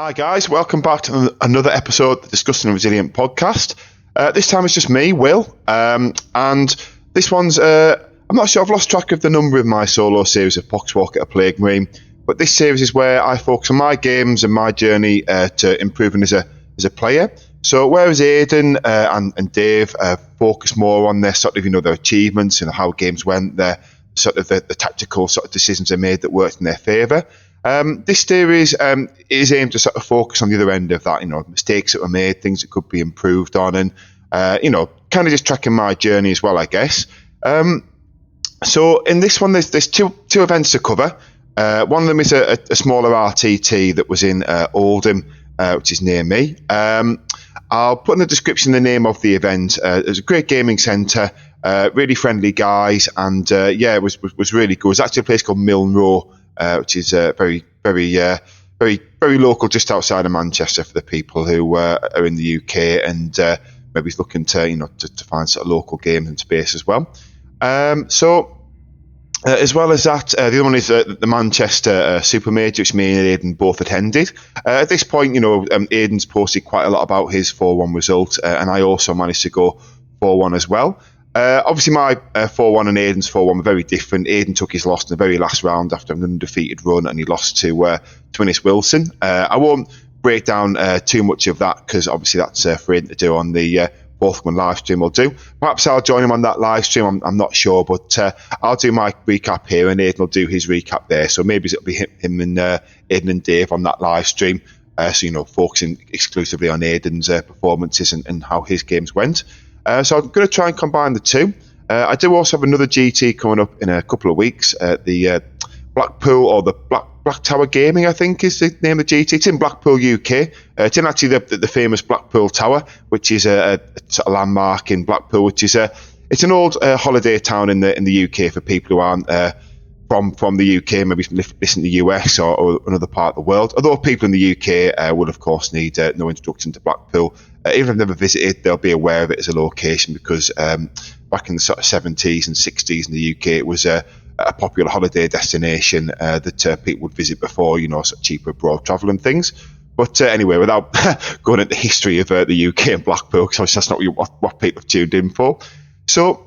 Hi guys, welcome back to another episode of the Discussing Resilient podcast. This time it's just me, Will, and this one's, I'm not sure, I've lost track of the number of my solo series of Poxwalker, A Plague Marine, but this series is where I focus on my games and my journey to improving as a player. So whereas Aidan and Dave focus more on their sort of, their achievements and how games went, their sort of the tactical sort of decisions they made that worked in their favour. This series is aimed to sort of focus on the other end of that, mistakes that were made, things that could be improved on, and kind of just tracking my journey as well, I guess. So in this one, there's two events to cover. One of them is a smaller RTT that was in Oldham, which is near me. I'll put in the description the name of the event. It was a great gaming centre, really friendly guys, and it was really good. It was actually a place called Milne Row, which is very local, just outside of Manchester, for the people who are in the UK and maybe looking to find sort of local games and space as well. As well as that, the other one is the Manchester Super Major, which me and Aidan both attended. At this point, Aidan's posted quite a lot about his 4-1 result, and I also managed to go 4-1 as well. Obviously, my 4-1 and Aidan's 4-1 were very different. Aidan took his loss in the very last round after an undefeated run, and he lost to Innes Wilson. I won't break down too much of that because obviously that's for Aidan to do on the forthcoming live stream we'll do. Perhaps I'll join him on that live stream, I'm not sure, but I'll do my recap here and Aidan will do his recap there. So maybe it'll be him and Aidan and Dave on that live stream. So, focusing exclusively on Aidan's performances and how his games went. So I'm going to try and combine the two. I do also have another GT coming up in a couple of weeks. The Blackpool, or the Black Tower Gaming, I think is the name of the GT. It's in Blackpool, UK. It's in actually the famous Blackpool Tower, which is a sort of landmark in Blackpool, which is it's an old holiday town in the UK for people who aren't from the UK, maybe listen to the US or another part of the world. Although people in the UK will, of course, need no introduction to Blackpool. Even if they've never visited, they'll be aware of it as a location because back in the sort of 70s and 60s in the UK, it was a popular holiday destination that people would visit before, sort of cheaper abroad travel and things. But anyway, without going into the history of the UK and Blackpool, because that's not what people have tuned in for. So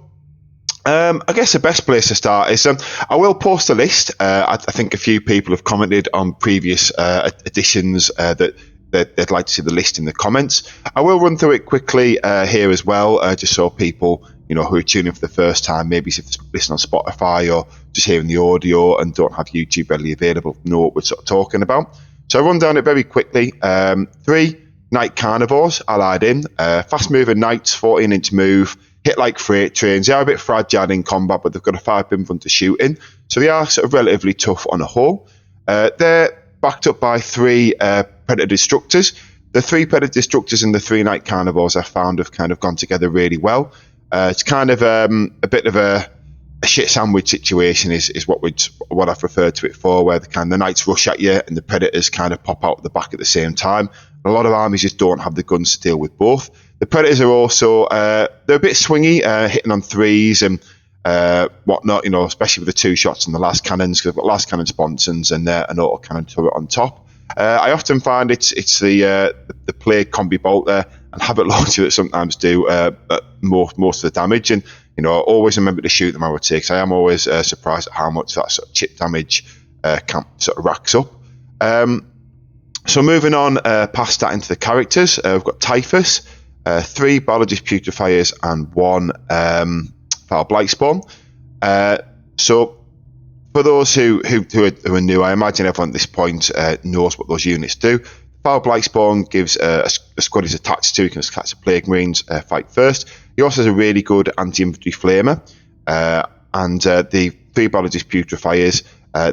I guess the best place to start is I will post a list. I think a few people have commented on previous editions that they'd like to see the list in the comments. I will run through it quickly here as well, just so people who are tuning in for the first time, maybe if they listen on Spotify or just hearing the audio and don't have YouTube readily available, know what we're sort of talking about. So I'll run down it very quickly. 3 Night Carnivores allied in, fast-moving knights, 14-inch move, hit like freight trains. They are a bit fragile in combat, but they've got a 5-pin front to shoot in, so they are sort of relatively tough on a whole. They're backed up by 3 Predator Destructors. The 3 Predator Destructors and the 3 Night Carnivores I found have kind of gone together really well. It's kind of a bit of a shit sandwich situation is what I've referred to it for, where the knights rush at you and the predators kind of pop out the back at the same time. A lot of armies just don't have the guns to deal with both. The predators are also they're a bit swingy, hitting on 3s and whatnot, especially with the 2 shots and the last cannons, because they've got last cannon sponsons and an auto cannon turret on top. I often find it's the Plague Combi Bolter and Habit Launcher that sometimes do most of the damage, and always remember to shoot them, I would say, because I am always surprised at how much that sort of chip damage sort of racks up. So moving on past that into the characters, we've got Typhus, 3 Biologist Putrefiers and 1 Foul Blightspawn. So for those who are new, I imagine everyone at this point knows what those units do. Foul Blightspawn gives a squad he's attached to. He can catch the Plague Marines, fight first. He also has a really good anti-infantry flamer. And the 3 Biologist Putrefiers,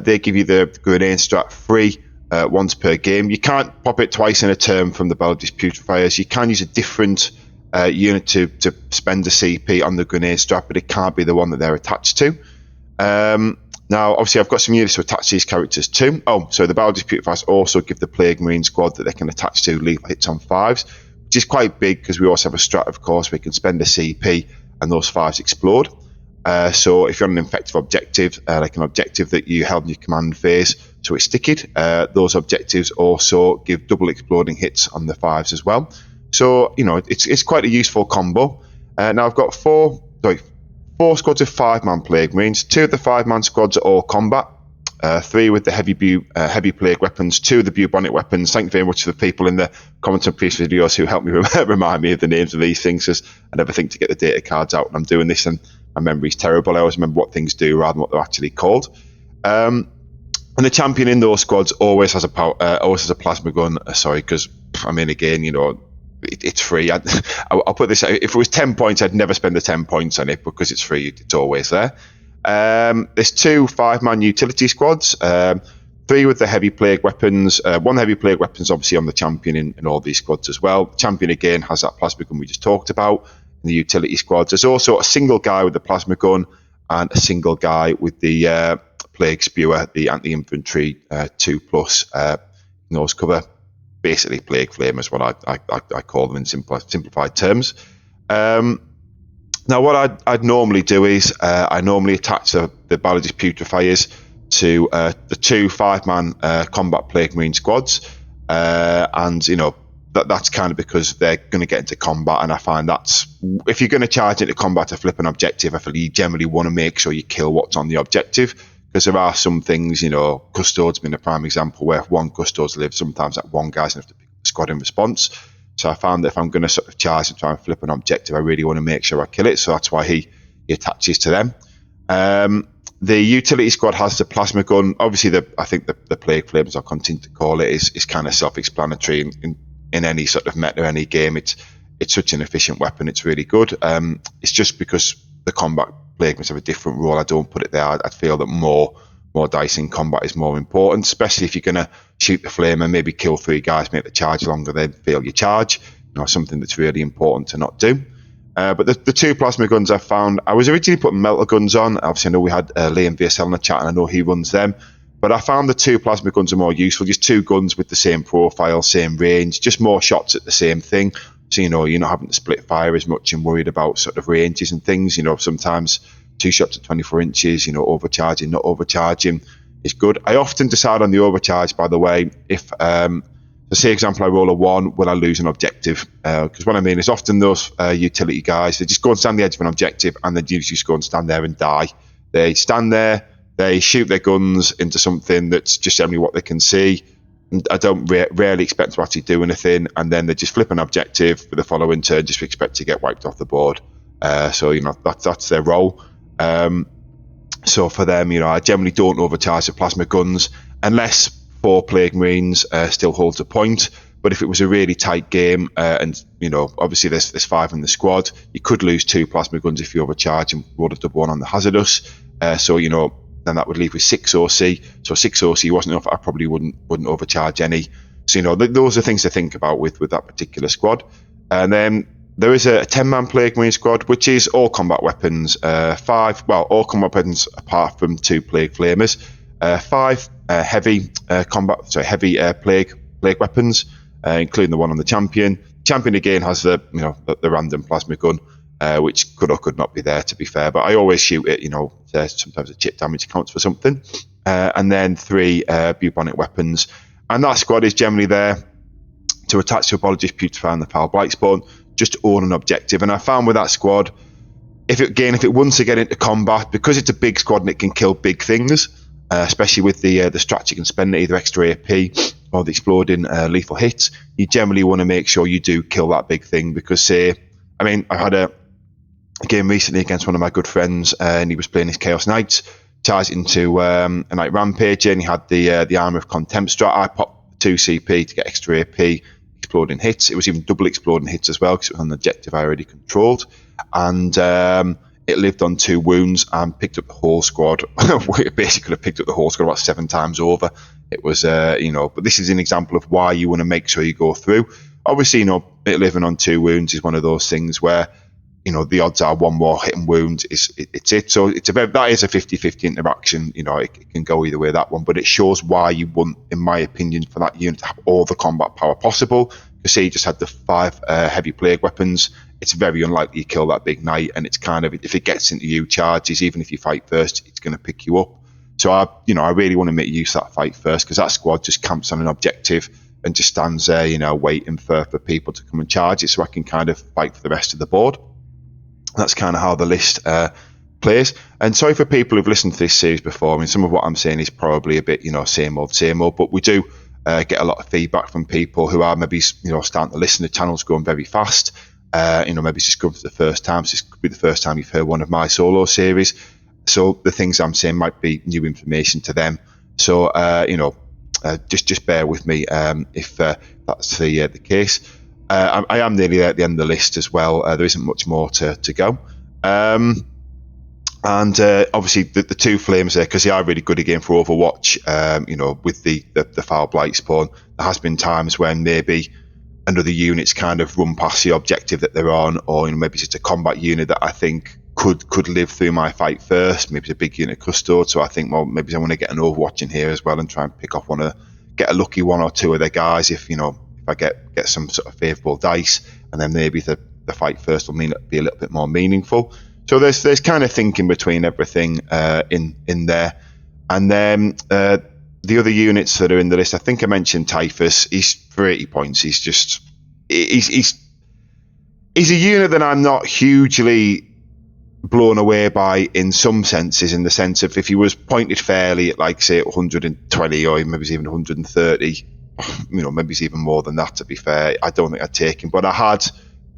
they give you the grenade strat free once per game. You can't pop it twice in a turn from the Biologist Putrefiers. You can use a different unit to spend a CP on the grenade strat, but it can't be the one that they're attached to. Now, obviously, I've got some units to attach these characters to. Oh, so the Biologist Putrefiers also give the Plague Marine squad that they can attach to lethal hits on 5s, which is quite big because we also have a strat, of course, where we can spend a CP and those 5s explode. So if you're on an effective objective, like an objective that you held in your command phase, so it's sticked, those objectives also give double exploding hits on the 5s as well. So, it's quite a useful combo. Now I've got four squads of 5-man Plague Marines. 2 of the 5-man squads are all combat. 3 with the heavy plague weapons, 2 of the bubonic weapons. Thank you very much to the people in the comments on previous videos who helped me remind me of the names of these things, because I never think to get the data cards out when I'm doing this, and my memory's terrible. I always remember what things do rather than what they're actually called. And the champion in those squads always has a plasma gun. Because again, it's free. I'll put this out. If it was 10 points, I'd never spend the 10 points on it, because it's free. It's always there. There's 2 5-man utility squads, 3 with the heavy plague weapons. 1 heavy plague weapons obviously on the champion in all these squads as well. The champion again has that plasma gun we just talked about in the utility squads. There's also a single guy with the plasma gun and a single guy with the plague spewer, the anti-infantry 2+ nose cover. Basically plague flame is what I call them in simplified terms. Now, what I'd normally do is I normally attach the biologist putrefiers to the 2 5-man combat plague marine squads, and that's kind of because they're going to get into combat, and I find that's, if you're going to charge into combat to flip an objective, I feel you generally want to make sure you kill what's on the objective, because there are some things, Custodes being a prime example, where if 1 Custodes lives, sometimes that 1 guy's going to have to pick up the squad in response. So I found that if I'm going to sort of charge and try and flip an objective, I really want to make sure I kill it. So that's why he attaches to them. The utility squad has the plasma gun. Obviously, I think the plague flames, I'll continue to call it, is kind of self-explanatory in any sort of meta, any game. It's such an efficient weapon. It's really good. It's just because the combat plague must have a different role, I don't put it there. I feel that more dice in combat is more important, especially if you're going to shoot the flame and maybe kill 3 guys, make the charge longer, then fail your charge. Something that's really important to not do. But the 2 plasma guns I found, I was originally putting melter guns on. Obviously, I know we had Liam VSL in the chat, and I know he runs them. But I found the 2 plasma guns are more useful. Just 2 guns with the same profile, same range, just more shots at the same thing. So, you're not having to split fire as much and worried about sort of ranges and things. Sometimes 2 shots at 24 inches, overcharging, not overcharging is good. I often decide on the overcharge, by the way, if, so say example, I roll a 1, will I lose an objective? Because what I mean is often those utility guys, they just go and stand the edge of an objective, and they usually just go and stand there and die. They stand there, they shoot their guns into something that's just generally what they can see. I don't rarely expect to actually do anything, and then they just flip an objective for the following turn, just expect to get wiped off the board. So that's their role. So for them, I generally don't overcharge the plasma guns unless 4 plague marines still holds a point. But if it was a really tight game, and obviously there's 5 in the squad, you could lose 2 plasma guns if you overcharge and roll a double 1 on the hazardous. So then that would leave with 6 OC. So 6 OC wasn't enough. I probably wouldn't overcharge any. So those are things to think about with that particular squad. And then there is a 10-man plague marine squad, which is all combat weapons. All combat weapons apart from 2 plague flamers. 5 heavy plague weapons, including the one on the champion. Champion again has the random plasma gun, which could or could not be there, to be fair. But I always shoot it. Sometimes the chip damage counts for something. And then 3 bubonic weapons, and that squad is generally there to attach to a biologist putrefier and the foul blight spawn, just to own an objective. And I found with that squad, if it wants to get into combat, because it's a big squad and it can kill big things, especially with the strat you can spend either extra AP or the exploding lethal hits, you generally want to make sure you do kill that big thing. Because I had a game recently against one of my good friends, and he was playing his Chaos Knights, charged into a Night Rampager, and he had the Armour of Contempt strat. I popped 2 CP to get extra AP, exploding hits. It was even double exploding hits as well, because it was on an objective I already controlled. And it lived on 2 wounds and picked up the whole squad. It basically could have picked up the whole squad about 7 times over. It was, but this is an example of why you want to make sure you go through. Obviously, it living on 2 wounds is one of those things where, the odds are 1 more hit and wound it's it. So that is a 50-50 interaction. It can go either way, that one, but it shows why you want, in my opinion, for that unit to have all the combat power possible. Because say you just had the 5 heavy plague weapons, it's very unlikely you kill that big knight, and it's kind of, if it gets into you, charges, even if you fight first, it's going to pick you up. So I really want to make use of that fight first, because that squad just camps on an objective and just stands there, waiting for people to come and charge it, so I can kind of fight for the rest of the board. That's kind of how the list plays. And sorry for people who've listened to this series before. I mean, some of what I'm saying is probably a bit, same old, but we do get a lot of feedback from people who are maybe, starting to listen. The channel's going very fast. Maybe it's just come for the first time. So this could be the first time you've heard one of my solo series. So the things I'm saying might be new information to them. So, just bear with me if that's the case. I am nearly there at the end of the list as well. There isn't much more to go. And obviously the two flames there, because they are really good again for Overwatch, with the foul blight spawn. There has been times when maybe another unit's kind of run past the objective that they're on, or maybe it's just a combat unit that I think could live through my fight first. Maybe it's a big unit custode, so I think, well, maybe I want to get an Overwatch in here as well and try and pick off get a lucky one or two of their guys if I get some sort of favourable dice, and then maybe the fight first will be a little bit more meaningful. So there's kind of thinking between everything in there. And then the other units that are in the list, I think I mentioned Typhus. He's for 80 points. He's a unit that I'm not hugely blown away by in some senses, in the sense of if he was pointed fairly at, like, say, 120 or maybe even 130, maybe it's even more than that, to be fair, I don't think I'd take him. But I had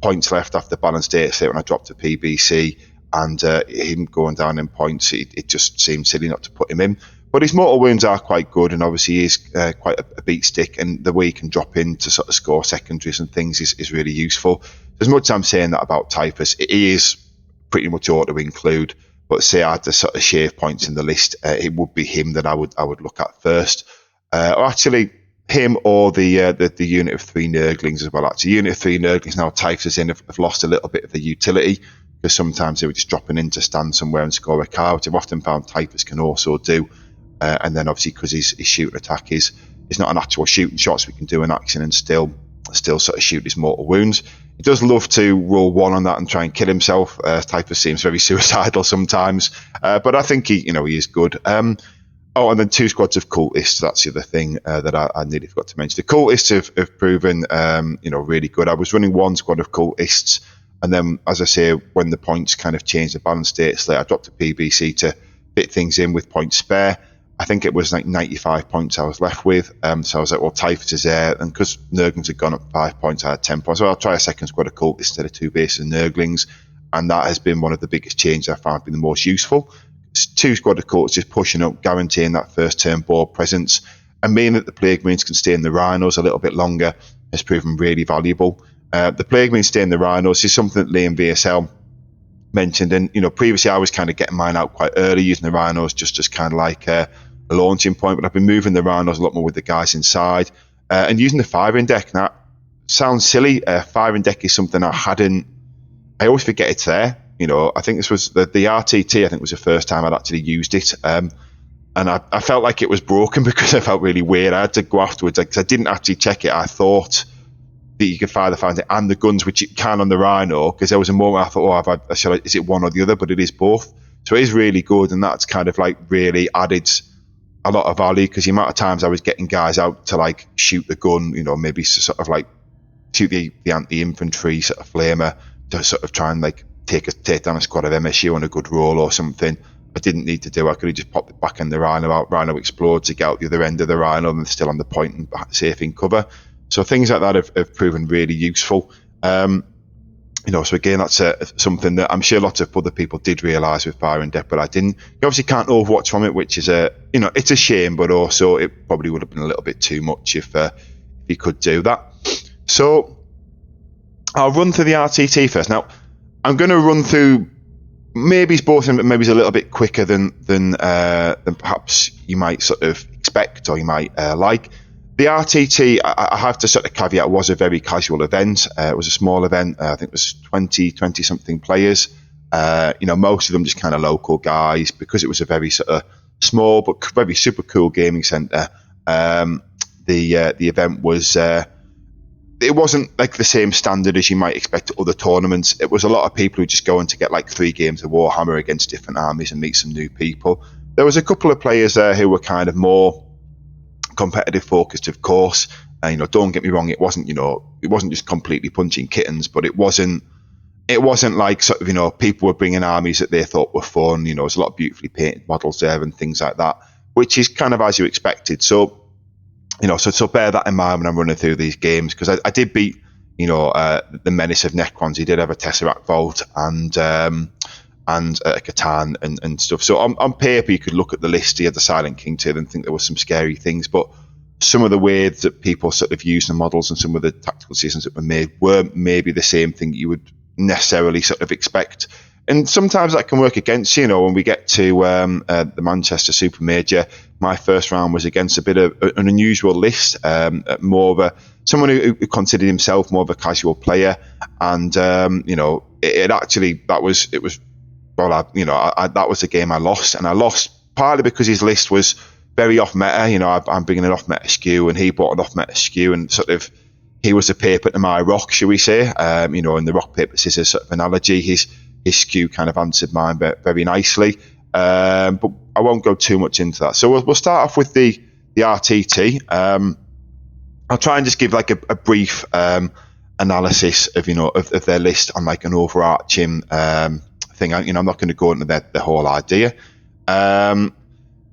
points left after balanced data set when I dropped to PBC, and him going down in points, it just seemed silly not to put him in. But his mortal wounds are quite good, and obviously he is quite a beat stick, and the way he can drop in to sort of score secondaries and things is really useful. As much as I'm saying that about Typhus, it is pretty much auto include, but say I had to sort of shave points in the list, it would be him that I would look at first. Or actually, him or the unit of 3 Nurglings as well. Actually, unit of 3 Nurglings now Typhus in have lost a little bit of the utility, because sometimes they were just dropping in to stand somewhere and score a car, which I've often found Typhus can also do. And then obviously, because his shooting attack is not an actual shooting shot, so we can do an action and still sort of shoot his mortal wounds. He does love to roll 1 on that and try and kill himself. Typhus seems very suicidal sometimes, but I think he is good. And then 2 squads of cultists. That's the other thing that I nearly forgot to mention. The cultists have proven really good. I was running 1 squad of cultists, and then, as I say, when the points kind of changed the balance state slate, I dropped to PBC to fit things in with points spare. I think it was like 95 points I was left with. So I was like, well, Typhus is there. And because Nurglings had gone up 5 points, I had 10 points. So I'll try a second squad of cultists instead of 2 bases of Nurglings. And that has been one of the biggest changes I found been the most useful. It's 2 squad of cultists just pushing up, guaranteeing that first turn board presence. And meaning that the Plague Marines can stay in the Rhinos a little bit longer has proven really valuable. The Plague Marines stay in the Rhinos is something that Liam VSL mentioned. And, previously I was kind of getting mine out quite early, using the Rhinos just as kind of like a launching point, but I've been moving the Rhinos a lot more with the guys inside, and using the firing deck. Now, sounds silly, firing deck is something I always forget it's there. I think this was the RTT, I think was the first time I'd actually used it, and I felt like it was broken because I felt really weird. I had to go afterwards, because I didn't actually check it. I thought that you could fire the firing deck and the guns, which you can on the Rhino, because there was a moment I thought, is it one or the other? But it is both, so it is really good, and that's kind of like really added a lot of value, because the amount of times I was getting guys out to like shoot the gun, maybe sort of like shoot the anti-infantry sort of flamer to sort of try and like take down a squad of MSU on a good roll or something. I didn't need to do. I could have just popped it back in the Rhino out. Rhino explodes to get out the other end of the Rhino and still on the point and safe in cover. So things like that have proven really useful. So again, that's something that I'm sure lots of other people did realise with firing deck, but I didn't. You obviously can't Overwatch from it, which is it's a shame, but also it probably would have been a little bit too much if you could do that. So I'll run through the RTT first. Now I'm going to run through maybe both of them, but maybe it's a little bit quicker than perhaps you might sort of expect or you might like. The RTT, I have to sort of caveat, was a very casual event. It was a small event. I think it was 20 something players. Most of them just kind of local guys, because it was a very sort of small but very super cool gaming centre. The event was it it wasn't like the same standard as you might expect at other tournaments. It was a lot of people who just go in to get like 3 games of Warhammer against different armies and meet some new people. There was a couple of players there who were kind of more competitive focused, of course. And, don't get me wrong, it wasn't just completely punching kittens, but it wasn't like sort of, people were bringing armies that they thought were fun. There's a lot of beautifully painted models there and things like that, which is kind of as you expected. So, so bear that in mind when I'm running through these games, because I did beat, the Menace of Necrons. He did have a Tesseract Vault and a Catan and stuff. So on paper, you could look at the list. He had the Silent King too and think there were some scary things, but some of the ways that people sort of used the models and some of the tactical decisions that were made weren't maybe the same thing you would necessarily sort of expect. And sometimes that can work against you. When we get to the Manchester Super Major, my first round was against a bit of an unusual list, more of someone who considered himself more of a casual player, and that was the game I lost, and I lost partly because his list was very off meta. I'm bringing an off meta skew, and he bought an off meta skew, and sort of he was the paper to my rock, shall we say? In the rock paper scissors sort of analogy, his skew kind of answered mine very nicely. But I won't go too much into that. So we'll start off with the RTT. I'll try and just give like a brief analysis of of their list on like an overarching thing. I'm not going to go into the whole idea.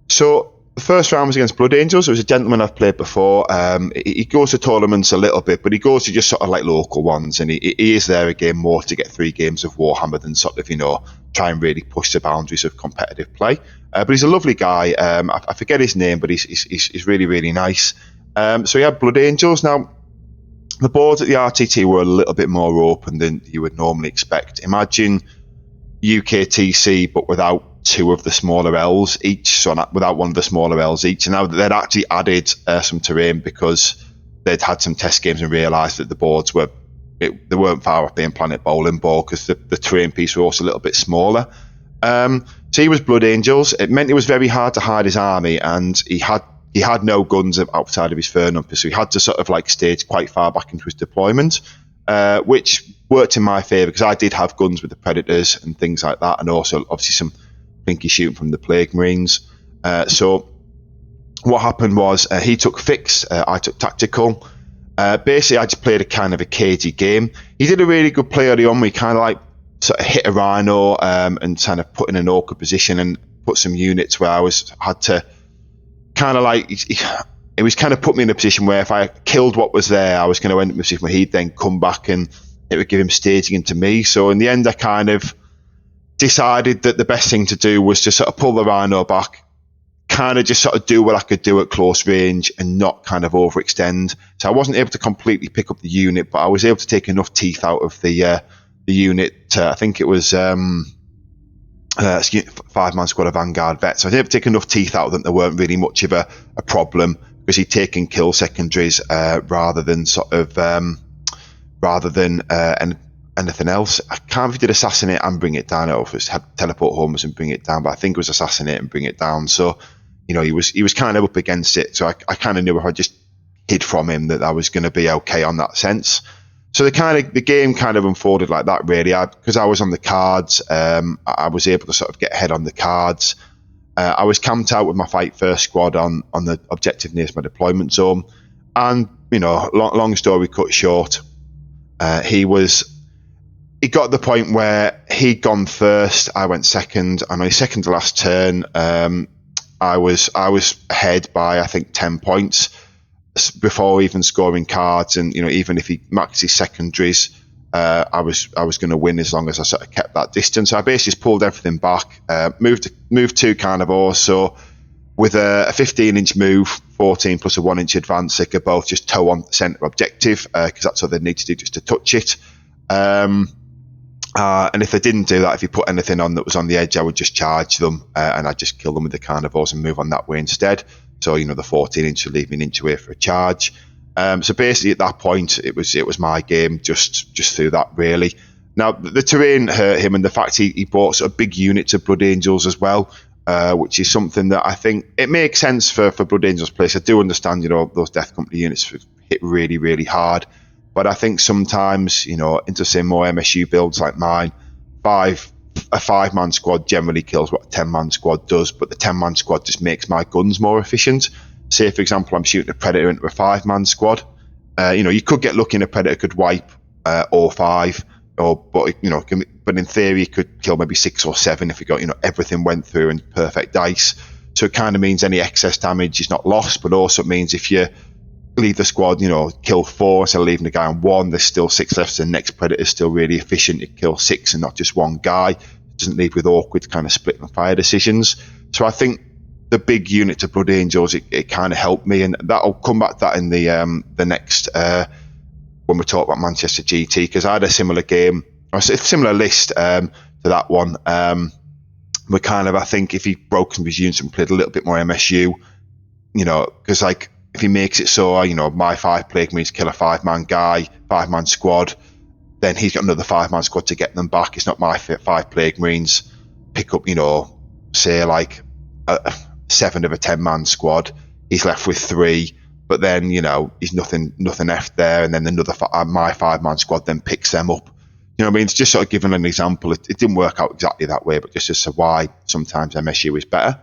So the first round was against Blood Angels. It was a gentleman I've played before. He goes to tournaments a little bit, but he goes to just sort of like local ones, and he is there again more to get 3 games of Warhammer than sort of try and really push the boundaries of competitive play. But he's a lovely guy. I forget his name, but he's really, really nice. So he had Blood Angels. Now, the boards at the RTT were a little bit more open than you would normally expect. Imagine UKTC, but without 2 of the smaller L's each, so without 1 of the smaller L's each. And now they'd actually added some terrain because they'd had some test games and realised that the boards they weren't far off being Planet Bowling Ball, because the terrain piece was also a little bit smaller. So he was Blood Angels. It meant it was very hard to hide his army, and he had no guns outside of his Fernumper, so he had to sort of like stage quite far back into his deployment, which worked in my favour because I did have guns with the Predators and things like that, and also obviously some pinky shooting from the Plague Marines. So what happened was he took Fix, I took Tactical. Basically, I just played a kind of a cagey game. He did a really good play early on. We kind of like sort of hit a Rhino and kind of put in an awkward position and put some units where I had to kind of like, it was kind of put me in a position where if I killed what was there, I was going to end up in a position where he'd then come back and it would give him staging into me. So in the end, I kind of decided that the best thing to do was to sort of pull the Rhino back, kind of just sort of do what I could do at close range and not kind of overextend. So I wasn't able to completely pick up the unit, but I was able to take enough teeth out of the unit. I think it was 5-man squad of Vanguard vets. So I was able to take enough teeth out of them. There weren't really much of a problem because he'd taken kill secondaries rather than anything else. I can't remember if he did Assassinate and Bring It Down, or if it was Teleport Homers and Bring It Down, but I think it was Assassinate and Bring It Down. So, he was kind of up against it. So I kind of knew if I just hid from him that I was going to be okay on that sense. So the game kind of unfolded like that, really. Because I was on the cards, I was able to sort of get ahead on the cards. I was camped out with my Fight First squad on the objective nearest my deployment zone. And, long story cut short, he got to the point where he'd gone first, I went second, and on his second to last turn, I was ahead by I think 10 points before even scoring cards, and even if he maxed his secondaries, I was going to win as long as I sort of kept that distance. So I basically just pulled everything back, moved 2 carnivores, so with a 15-inch move, 14 plus a 1-inch advance, they could both just toe on the centre objective because that's what they need to do just to touch it. And if they didn't do that, if you put anything on that was on the edge, I would just charge them and I'd just kill them with the carnivores and move on that way instead. So, the 14-inch would leave me an inch away for a charge. So basically at that point, it was my game just through that, really. Now, the terrain hurt him, and the fact he bought sort of big units of Blood Angels as well, which is something that I think it makes sense for Blood Angels players. I do understand, those Death Company units hit really, really hard. But I think sometimes, into say more MSU builds like mine, a 5-man squad generally kills what a 10-man squad does, but the 10-man squad just makes my guns more efficient. Say, for example, I'm shooting a Predator into a 5-man squad. You could get lucky and a Predator could wipe all 5, but in theory, you could kill maybe 6 or 7 if you got, everything went through and perfect dice. So it kind of means any excess damage is not lost, but also it means if you leave the squad, kill 4 instead of leaving the guy on 1, there's still 6 left, so the next Predator is still really efficient. It kills 6 and not just one guy. It doesn't leave with awkward kind of split and fire decisions. So I think the big unit to Blood Angels, it kind of helped me, and that'll come back to that in the next when we talk about Manchester GT, because I had a similar game, or a similar list to that one. We kind of, I think, if he broke some of his units and played a little bit more MSU, because like if he makes it so, my 5 Plague Marines kill a 5-man guy, 5-man squad, then he's got another 5-man squad to get them back. It's not my 5 Plague Marines pick up, say like 7 of a 10-man squad. He's left with 3, but then he's nothing left there, and then my 5-man squad then picks them up. It's just sort of giving an example. It didn't work out exactly that way, but just as to why sometimes MSU is better.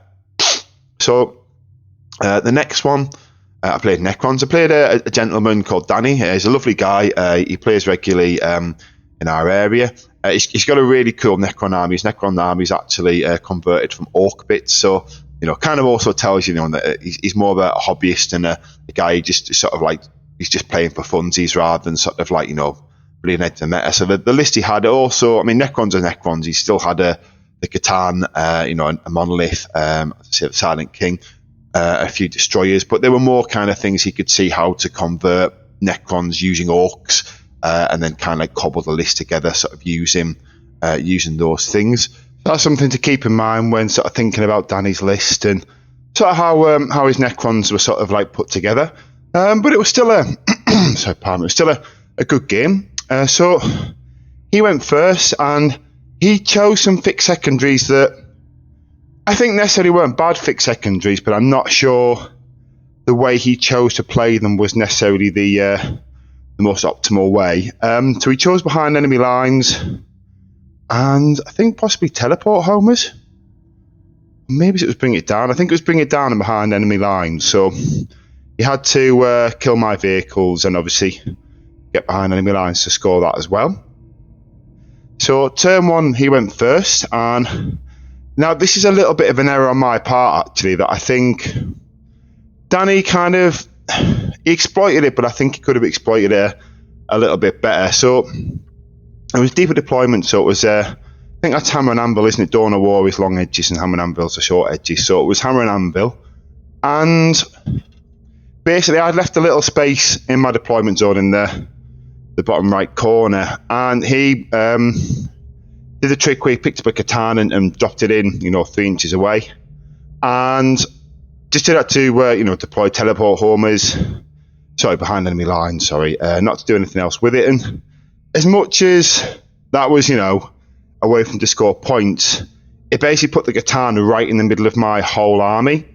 So the next one, I played Necrons. I played a gentleman called Danny. He's a lovely guy. He plays regularly in our area. He's got a really cool Necron army. His Necron army is actually converted from Orc bits, so kind of also tells you that he's more of a hobbyist and a guy who just sort of like he's just playing for funsies rather than sort of like bleeding edge the meta. So the list he had also, Necrons are Necrons. He still had the Catan, a Monolith, the Silent King, a few destroyers, but there were more kind of things he could see how to convert Necrons using Orcs, and then kind of cobble the list together, sort of using those things. That's something to keep in mind when sort of thinking about Danny's list and sort of how his Necrons were sort of like put together. But it was still a good game. So he went first, and he chose some fixed secondaries that I think necessarily weren't bad fixed secondaries, but I'm not sure the way he chose to play them was necessarily the most optimal way. So he chose behind enemy lines, and I think possibly teleport homers. Maybe it was bring it down. I think it was bring it down and behind enemy lines. So he had to kill my vehicles and obviously get behind enemy lines to score that as well. So turn 1, he went first, and now this is a little bit of an error on my part actually, that I think Danny he exploited it, but I think he could have exploited it a little bit better. So it was deeper deployment, so it was I think that's hammer and anvil, isn't it? Dawn of War is long edges and hammer and anvils are short edges, so it was hammer and anvil, and basically I'd left a little space in my deployment zone in the bottom right corner, and he did the trick where he picked up a Katana and dropped it in 3 inches away, and just did that to deploy teleport homers, behind enemy lines, not to do anything else with it. And as much as that was a way for him to score points, it basically put the Katana right in the middle of my whole army,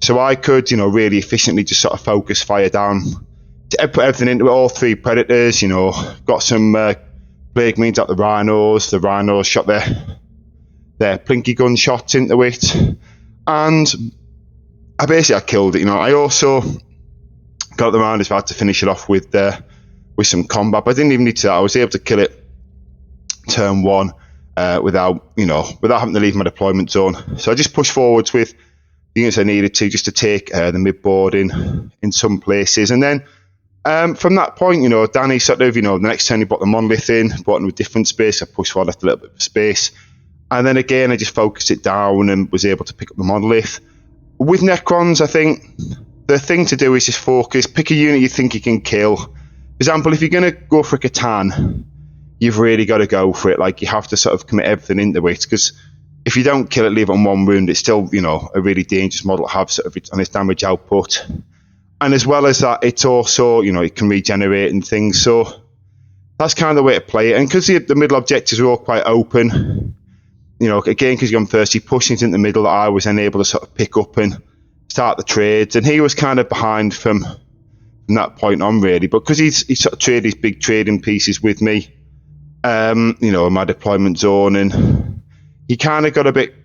so I could really efficiently just sort of focus fire down, put everything into it, all 3 Predators, got some Plague Marines at the Rhinos shot their plinky gun shots into it, and I killed it. I also got the Rhinos about to finish it off with some combat, but I didn't even need to. I was able to kill it turn 1 without having to leave my deployment zone. So I just pushed forwards with the units I needed to, just to take the mid-board in some places, and then from that point, Danny sort of, the next turn he brought the Monolith in, brought into a different space. I pushed forward, left a little bit of space, and then again I just focused it down and was able to pick up the Monolith. With Necrons, I think the thing to do is just focus, pick a unit you think you can kill. For example, if you're going to go for a Catan, you've really got to go for it. Like, you have to sort of commit everything into it, because if you don't kill it, leave it on 1 wound, it's still, a really dangerous model to have sort of on its damage output. And as well as that, it's also, it can regenerate and things. So that's kind of the way to play it. And because the middle objectives are all quite open, again, because you're on first, he pushed it in the middle that I was then able to sort of pick up and start the trades. And he was kind of behind from from that point on, really. But because he sort of traded his big trading pieces with me, in my deployment zone, and he kind of got a bit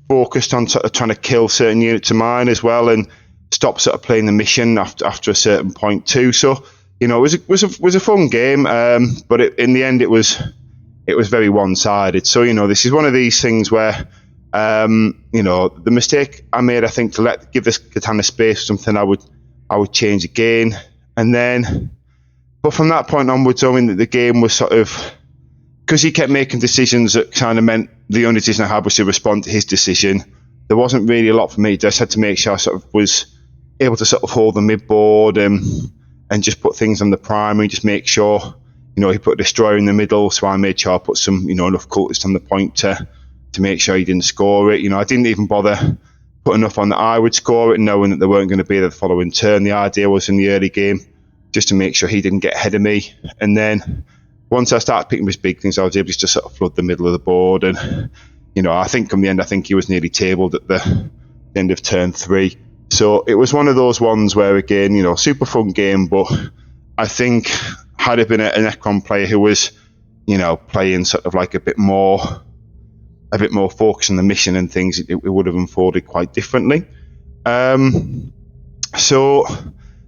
focused on sort of trying to kill certain units of mine as well, and stop sort of playing the mission after a certain point too. So it was a fun game, but in the end it was very one-sided. So this is one of these things where the mistake I made, I think, to give this Katana space, something I would change again, and then. But from that point onwards, I mean, the game was sort of, because he kept making decisions that kind of meant the only decision I had was to respond to his decision. There wasn't really a lot for me. I just had to make sure I sort of was able to sort of hold the mid board and just put things on the primary, just make sure, he put a destroyer in the middle, so I made sure I put some, enough cultists on the point to make sure he didn't score it. I didn't even bother put enough on that I would score it, knowing that they weren't going to be there the following turn. The idea was in the early game just to make sure he didn't get ahead of me. And then once I started picking his big things, I was able to just sort of flood the middle of the board. And, I think from the end, I think he was nearly tabled at the end of turn 3. So it was one of those ones where, again, super fun game, but I think had it been an Necron player who was, playing sort of like a bit more focus on the mission and things, it would have unfolded quite differently. So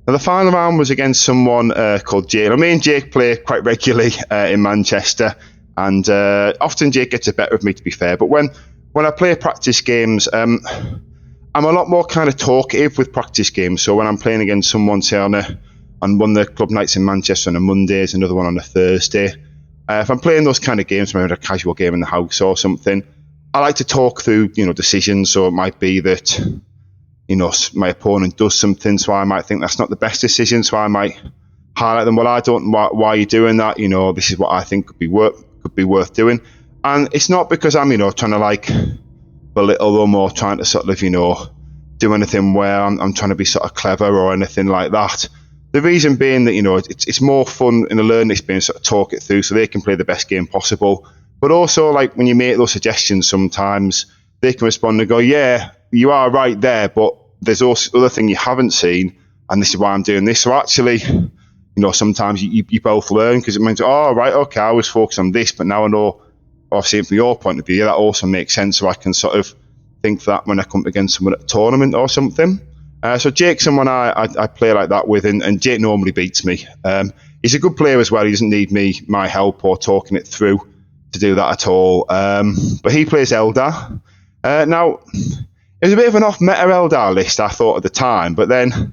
now, the final round was against someone called Jake. Me and Jake play quite regularly in Manchester, and often Jake gets the better of me, to be fair. But when I play practice games, I'm a lot more kind of talkative with practice games. So when I'm playing against someone, say on one of the club nights in Manchester on a Monday, another one on a Thursday, if I'm playing those kind of games, maybe a casual game in the house or something, I like to talk through, decisions. So it might be that my opponent does something, so I might think that's not the best decision, so I might highlight them. Well, I don't. Why are you doing that? This is what I think could be worth doing. And it's not because I'm, trying to like belittle them or trying to sort of, do anything where I'm trying to be sort of clever or anything like that. The reason being that, it's more fun in a learning experience to sort of talk it through so they can play the best game possible. But also, like, when you make those suggestions, sometimes they can respond and go, yeah, you are right there, but there's also other thing you haven't seen, and this is why I'm doing this. So actually, sometimes you both learn, because it means, oh, right, okay, I was focused on this, but now I know, obviously, from your point of view, that also makes sense, so I can sort of think for that when I come against someone at a tournament or something. So Jake's someone I play like that with, and Jake normally beats me. He's a good player as well. He doesn't need my help or talking it through to do that at all. But he plays Eldar. Now, it was a bit of an off-meta Eldar list, I thought, at the time, but then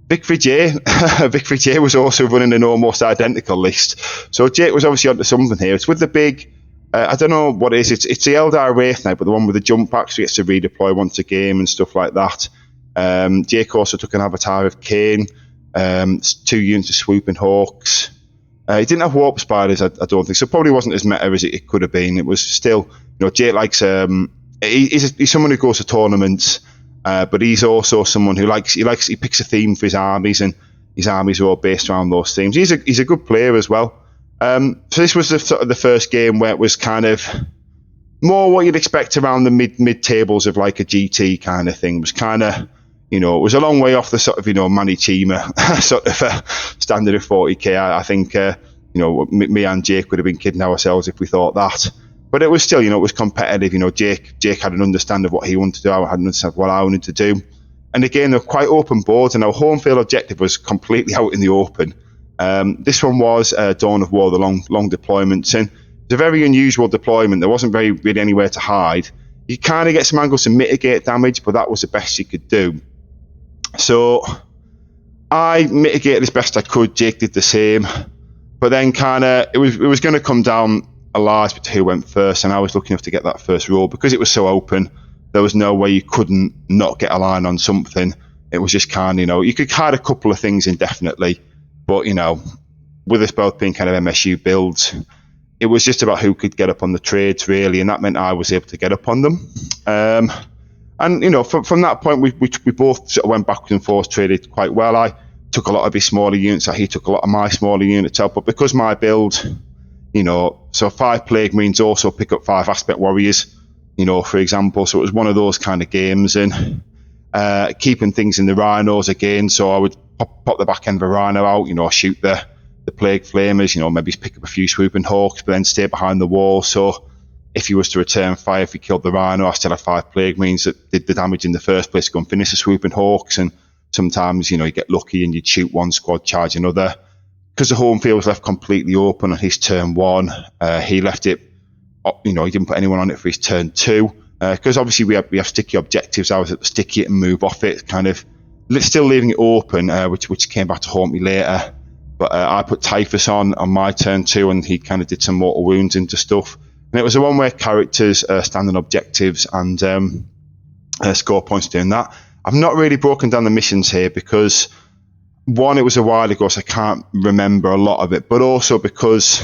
Victory J was also running an almost identical list. So Jake was obviously onto something here. It's with the big, I don't know what it is, it's the Eldar Wraith Knight, but the one with the jump pack, so he gets to redeploy once a game and stuff like that. Jake also took an avatar of Kane, 2 units of Swooping Hawks. He didn't have Warp Spiders, I don't think, so probably wasn't as meta as it could have been. It was still, Jake likes... He's someone who goes to tournaments, but he's also someone who he picks a theme for his armies, and his armies are all based around those themes. He's a good player as well. So this was the first game where it was kind of more what you'd expect around the mid tables of like a GT kind of thing. It was kind of, it was a long way off the sort of, Manny Chima sort of standard of 40k. I think, me and Jake would have been kidding ourselves if we thought that. But it was still, it was competitive. Jake had an understanding of what he wanted to do. I had an understanding of what I wanted to do. And again, they're quite open boards, and our home field objective was completely out in the open. This one was Dawn of War, the long deployments. And it's a very unusual deployment. There wasn't really anywhere to hide. You kind of get some angles to mitigate damage, but that was the best you could do. So I mitigated as best I could. Jake did the same. But then kind of, it was going to come down a large bit to who went first, and I was lucky enough to get that first roll. Because it was so open, there was no way you couldn't not get a line on something. It was just kind of, you could hide a couple of things indefinitely, but, with us both being kind of MSU builds, it was just about who could get up on the trades, really, and that meant I was able to get up on them. And, from that point, we both sort of went backwards and forwards, traded quite well. I took a lot of his smaller units, he took a lot of my smaller units out, but because my build... so 5 Plague Marines also pick up 5 Aspect Warriors, for example. So it was one of those kind of games, and keeping things in the Rhinos again. So I would pop the back end of a rhino out, shoot the plague flamers, maybe pick up a few swooping hawks, but then stay behind the wall. So if he was to return fire, if he killed the rhino, I still had 5 plague marines that did the damage in the first place to go and finish the swooping hawks. And sometimes, you get lucky and you'd shoot one squad, charge another. Because the home field was left completely open on his turn 1, he left it, he didn't put anyone on it for his turn 2. Because obviously we have sticky objectives. I was at the sticky it and move off it, kind of still leaving it open, which came back to haunt me later. But I put Typhus on my turn 2, and he kind of did some mortal wounds into stuff. And it was a one where characters stand on objectives and score points doing that. I've not really broken down the missions here because, one, it was a while ago, so I can't remember a lot of it, but also because,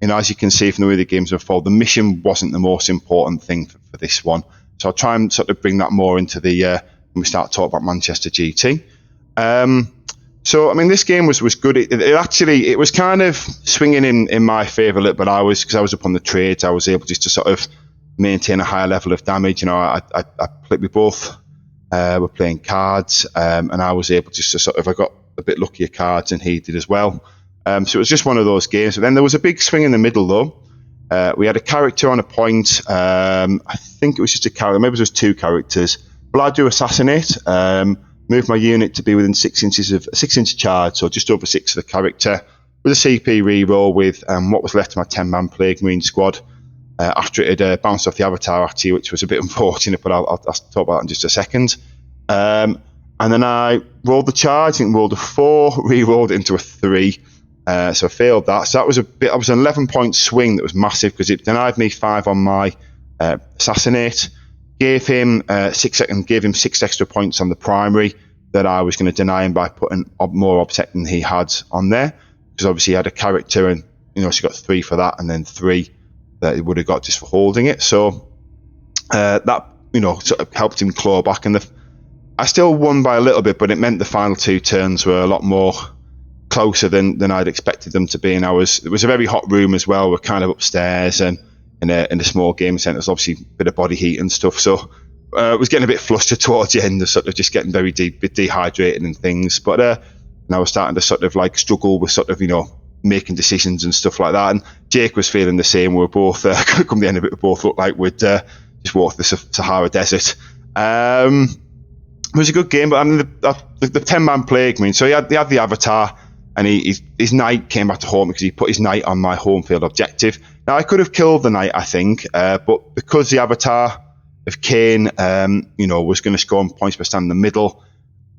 as you can see from the way the games unfold, the mission wasn't the most important thing for this one. So I'll try and sort of bring that more into the when we start talking about Manchester GT. So, I mean, this game was good. It was kind of swinging in my favour a little bit. Because I was up on the trades, I was able just to sort of maintain a higher level of damage. We both were playing cards, and I was able just to sort of, I got a bit luckier cards and he did as well. So it was just one of those games. But then there was a big swing in the middle, though. We had a character on a point. I think it was just a character. Maybe it was 2 characters. But I do assassinate. Move my unit to be within 6 inches of a 6-inch charge, so just over 6 for the character, with a CP reroll with what was left of my 10-man Plague Marine squad after it had bounced off the avatar, actually, which was a bit unfortunate, but I'll talk about that in just a second. And then I rolled the charge, and rolled a 4, rerolled it into a 3, so I failed that. So that was an 11-point swing that was massive because it denied me 5 on my assassinate. Gave him 6 extra points on the primary that I was going to deny him by putting more obsec than he had on there, because obviously he had a character and so he got 3 for that, and then 3 that he would have got just for holding it. So that sort of helped him claw back, and I still won by a little bit, but it meant the final 2 turns were a lot more closer than I'd expected them to be. And it was a very hot room as well. We're kind of upstairs and in a small game centre. There's obviously a bit of body heat and stuff, so I was getting a bit flustered towards the end, sort of just getting very dehydrated and things. But and I was starting to sort of like struggle with sort of making decisions and stuff like that. And Jake was feeling the same. We were both come the end of it, we both looked like we'd just walked the Sahara Desert. It was a good game, but I mean the 10-man Plague Marine. So he had the avatar, and his knight came back to haunt me because he put his knight on my home field objective. Now, I could have killed the knight, I think, but because the avatar of Kane, was going to score on points by standing in the middle,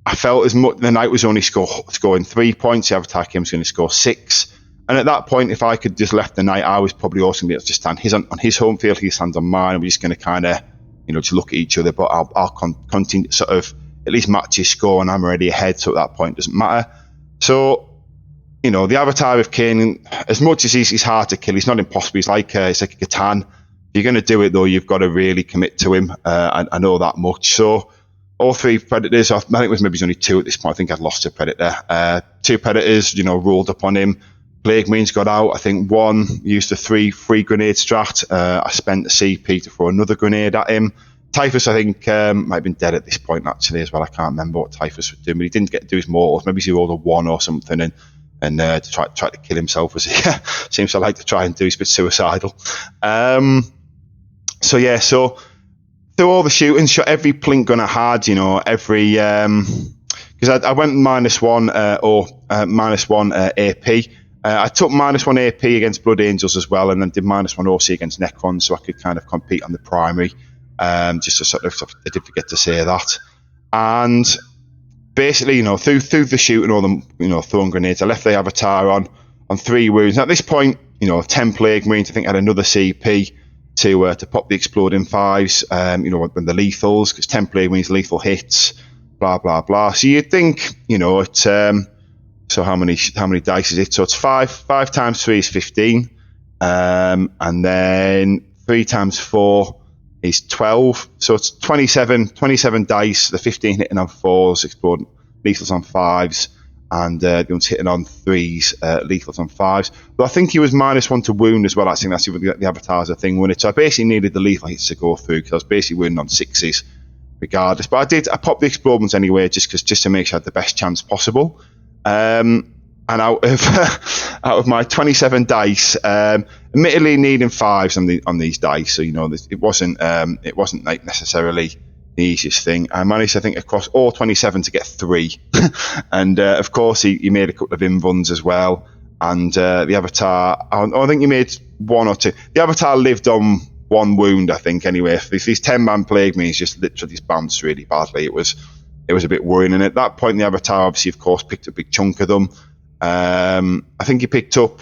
I felt as much the knight was only scoring 3 points, the avatar Kane was going to score 6. And at that point, if I could just left the knight, I was probably also going to be able to stand on his home field, he stands on mine, and we're just going to kind of, just look at each other. But I'll continue to sort of at least match his score, and I'm already ahead, so at that point it doesn't matter. So, the avatar of Kane, as much as he's hard to kill, he's not impossible. He's like a Catan. If you're going to do it, though, you've got to really commit to him. I know that much. So all 3 predators, I think it was maybe only 2 at this point. I think I'd lost a predator. 2 predators, rolled up on him. Plague Marines got out. I think 1 used a 3 grenade strat. I spent the CP to throw another grenade at him. Typhus, I think, might have been dead at this point, actually, as well. I can't remember what Typhus was doing, but he didn't get to do his mortals. Maybe he rolled a 1 or something, and to try to kill himself, as he seems to like to try and do. He's a bit suicidal. So through all the shooting, shot every plink gun I had, every because I went -1 or -1 AP. I took -1 AP against Blood Angels as well, and then did -1 OC against Necrons, so I could kind of compete on the primary. Just to sort of, I did forget to say that. And basically, through the shoot and all the, throwing grenades, I left the avatar on 3 wounds. And at this point, 10 Plague Marines, I think, had another CP to pop the exploding 5s, when the lethals, because 10 Plague Marines, lethal hits, blah, blah, blah. So you'd think, it's, so how many dice is it? So it's 5 times 3 is 15. And then 3 times 4 is 12, so it's 27 dice, the 15 hitting on 4s, exploding lethals on 5s, and the ones hitting on 3s, lethals on 5s. But I think he was -1 to wound as well. I think that's the avatar's a thing, wasn't it? So I basically needed the lethal hits to go through, because I was basically wounding on 6s. regardless. But I popped the explode ones anyway, just to make sure I had the best chance possible. And out of my 27 dice, admittedly needing fives on these dice, so it wasn't like necessarily the easiest thing. I managed, I think, across all 27 to get 3, and of course he made a couple of invuns as well. And the Avatar, I think he made 1 or 2. The Avatar lived on 1 wound, I think. Anyway, if these 10-man plague me, he's just literally bounced really badly. It was a bit worrying. And at that point, the Avatar obviously, of course, picked a big chunk of them. I think he picked up,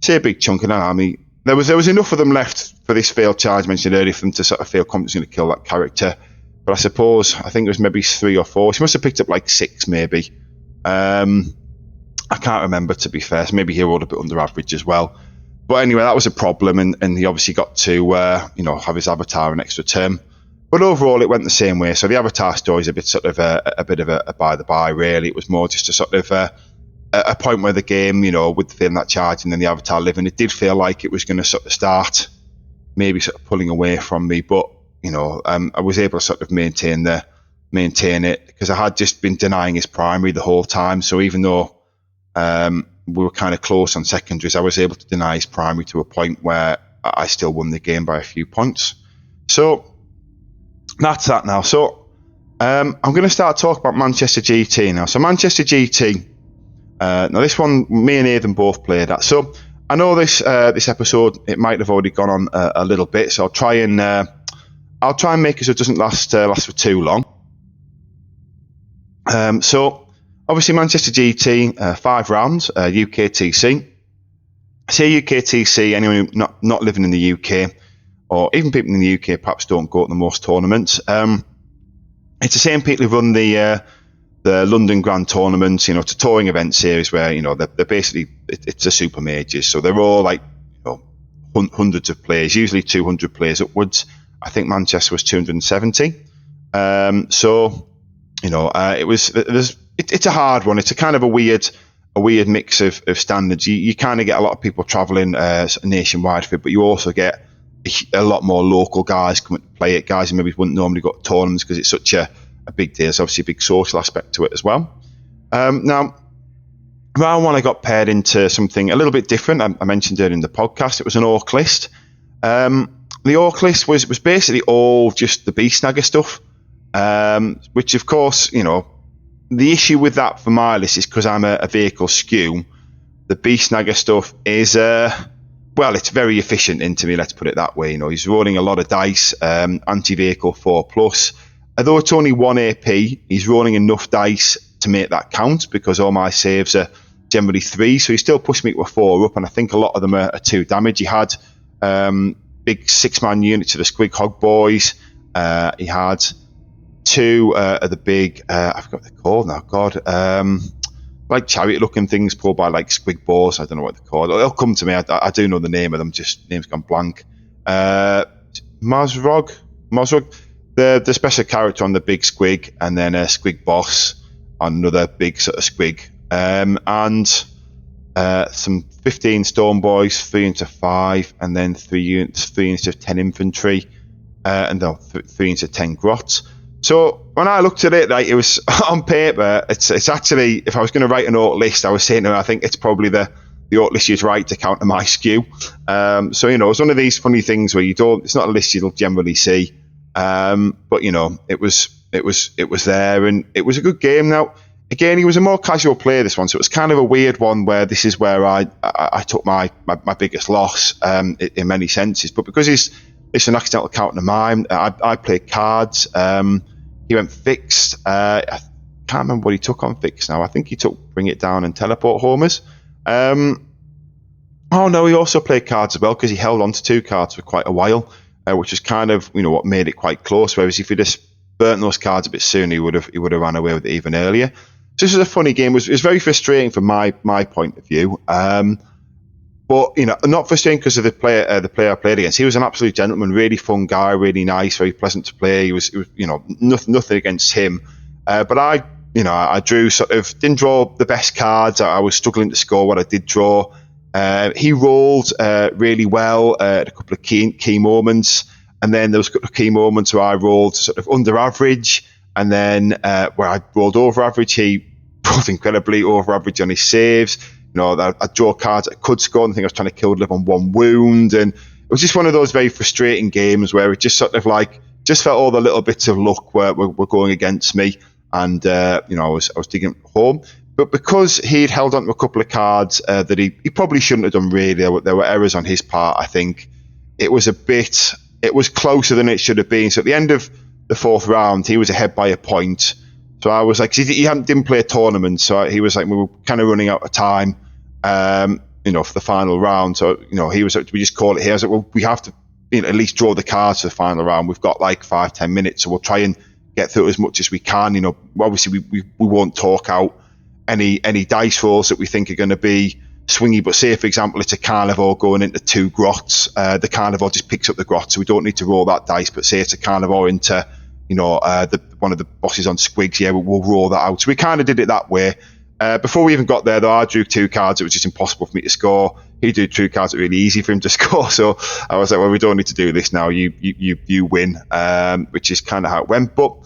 say, a big chunk of that army. There was enough of them left for this failed charge I mentioned earlier for them to sort of feel confident going to kill that character. But I suppose, I think it was maybe 3 or 4. She must have picked up like 6, maybe. I can't remember, to be fair. So maybe he rolled a bit under average as well. But anyway, that was a problem, and he obviously got to have his Avatar an extra term. But overall, it went the same way. So the Avatar story is a bit sort of a bit of a by the by, really. It was more just a sort of a point where the game, with feeling that charge and then the Avatar living, it did feel like it was going to sort of start maybe sort of pulling away from me. But I was able to sort of maintain it, because I had just been denying his primary the whole time. So even though we were kind of close on secondaries, I was able to deny his primary to a point where I still won the game by a few points. So that's that now. So I'm going to start talking about Manchester GT now. So Manchester GT, now this one, me and Aidan both played at. So I know this episode, it might have already gone on a little bit, so I'll try and make it so it doesn't last for too long. So obviously Manchester GT, 5 rounds, UKTC. Say UKTC, anyone not living in the UK, or even people in the UK perhaps don't go to the most tournaments. It's the same people who run the London Grand Tournaments, it's a touring event series where, they're basically, it's a super majors. So they're all like, hundreds of players, usually 200 players upwards. I think Manchester was 270. It's a hard one. It's a kind of a weird mix of standards. You kind of get a lot of people travelling nationwide for it, but you also get a lot more local guys coming to play it, guys who maybe wouldn't normally go to tournaments because it's such a big deal. There's obviously a big social aspect to it as well. Now, round 1, I got paired into something a little bit different. I mentioned it in the podcast. It was an orc list. The orc list was basically all just the beast snagger stuff, which of course, the issue with that for my list is because I'm a vehicle skew. The beast snagger stuff is it's very efficient into me, let's put it that way. He's rolling a lot of dice, anti-vehicle 4+. Although it's only 1 AP, he's rolling enough dice to make that count, because all my saves are generally 3, so he still pushed me to a 4 up, and I think a lot of them are 2 damage. He had big 6-man units of the Squig Hog Boys. He had 2 of the big, I forgot what they're called now, God, like chariot-looking things pulled by like Squig Boars. I don't know what they're called. It'll come to me. I do know the name of them, just name's gone blank. Mosrog, the special character on the big Squig, and then a Squig Boss on another big sort of Squig, and some 15 Stone Boys, 3 into 5, and then 3 units of 10 infantry, and 3 into 10 grots. So when I looked at it, like, it was on paper, it's actually, if I was going to write an orc list, I was saying to him, I think it's probably the orc list you'd write to counter my skew. So it's one of these funny things where it's not a list you'll generally see, but it was there, and it was a good game. Now, again, he was a more casual player, this one, so it was kind of a weird one where this is where I took my biggest loss in many senses. But because it's an accidental counter of mine, I played cards. He went fixed. I can't remember what he took on fixed now. I think he took Bring It Down and Teleport Homers. Oh no, he also played cards as well, because he held on to 2 cards for quite a while, which is kind of what made it quite close. Whereas if he just burnt those cards a bit sooner, he would have ran away with it even earlier. So this was a funny game. It was very frustrating from my point of view. But not frustrating because of the player I played against. He was an absolute gentleman, really fun guy, really nice, very pleasant to play. He was nothing against him. But I drew didn't draw the best cards. I was struggling to score what I did draw. He rolled really well at a couple of key moments, And then there was a key moments where I rolled sort of under average, and then where I rolled over average. He rolled incredibly over average on his saves. I draw cards that I could score, and I think I was trying to kill Liv on 1 wound, and it was just one of those very frustrating games where it just sort of just felt all the little bits of luck were going against me, and I was digging home. But because he'd held on to a couple of cards that he probably shouldn't have done, really, there were errors on his part. I think it was closer than it should have been. So at the end of the 4th round, he was ahead by a point. So I was like, he didn't play a tournament, so he was like, we were kind of running out of time, for the final round. So he was like, we just call it here. I was like, well, we have to at least draw the cards for the final round. We've got like 5-10 minutes, so we'll try and get through as much as we can. Obviously we won't talk out any dice rolls that we think are going to be swingy. But say, for example, it's a carnivore going into 2 grots. The carnivore just picks up the grot, so we don't need to roll that dice. But say it's a carnivore into one of the bosses on Squigs, we'll roll that out. So we kind of did it that way. Before we even got there, though, I drew 2 cards. It was just impossible for me to score. He drew 2 cards that were really easy for him to score. So I was like, well, we don't need to do this now. You win, which is kind of how it went. But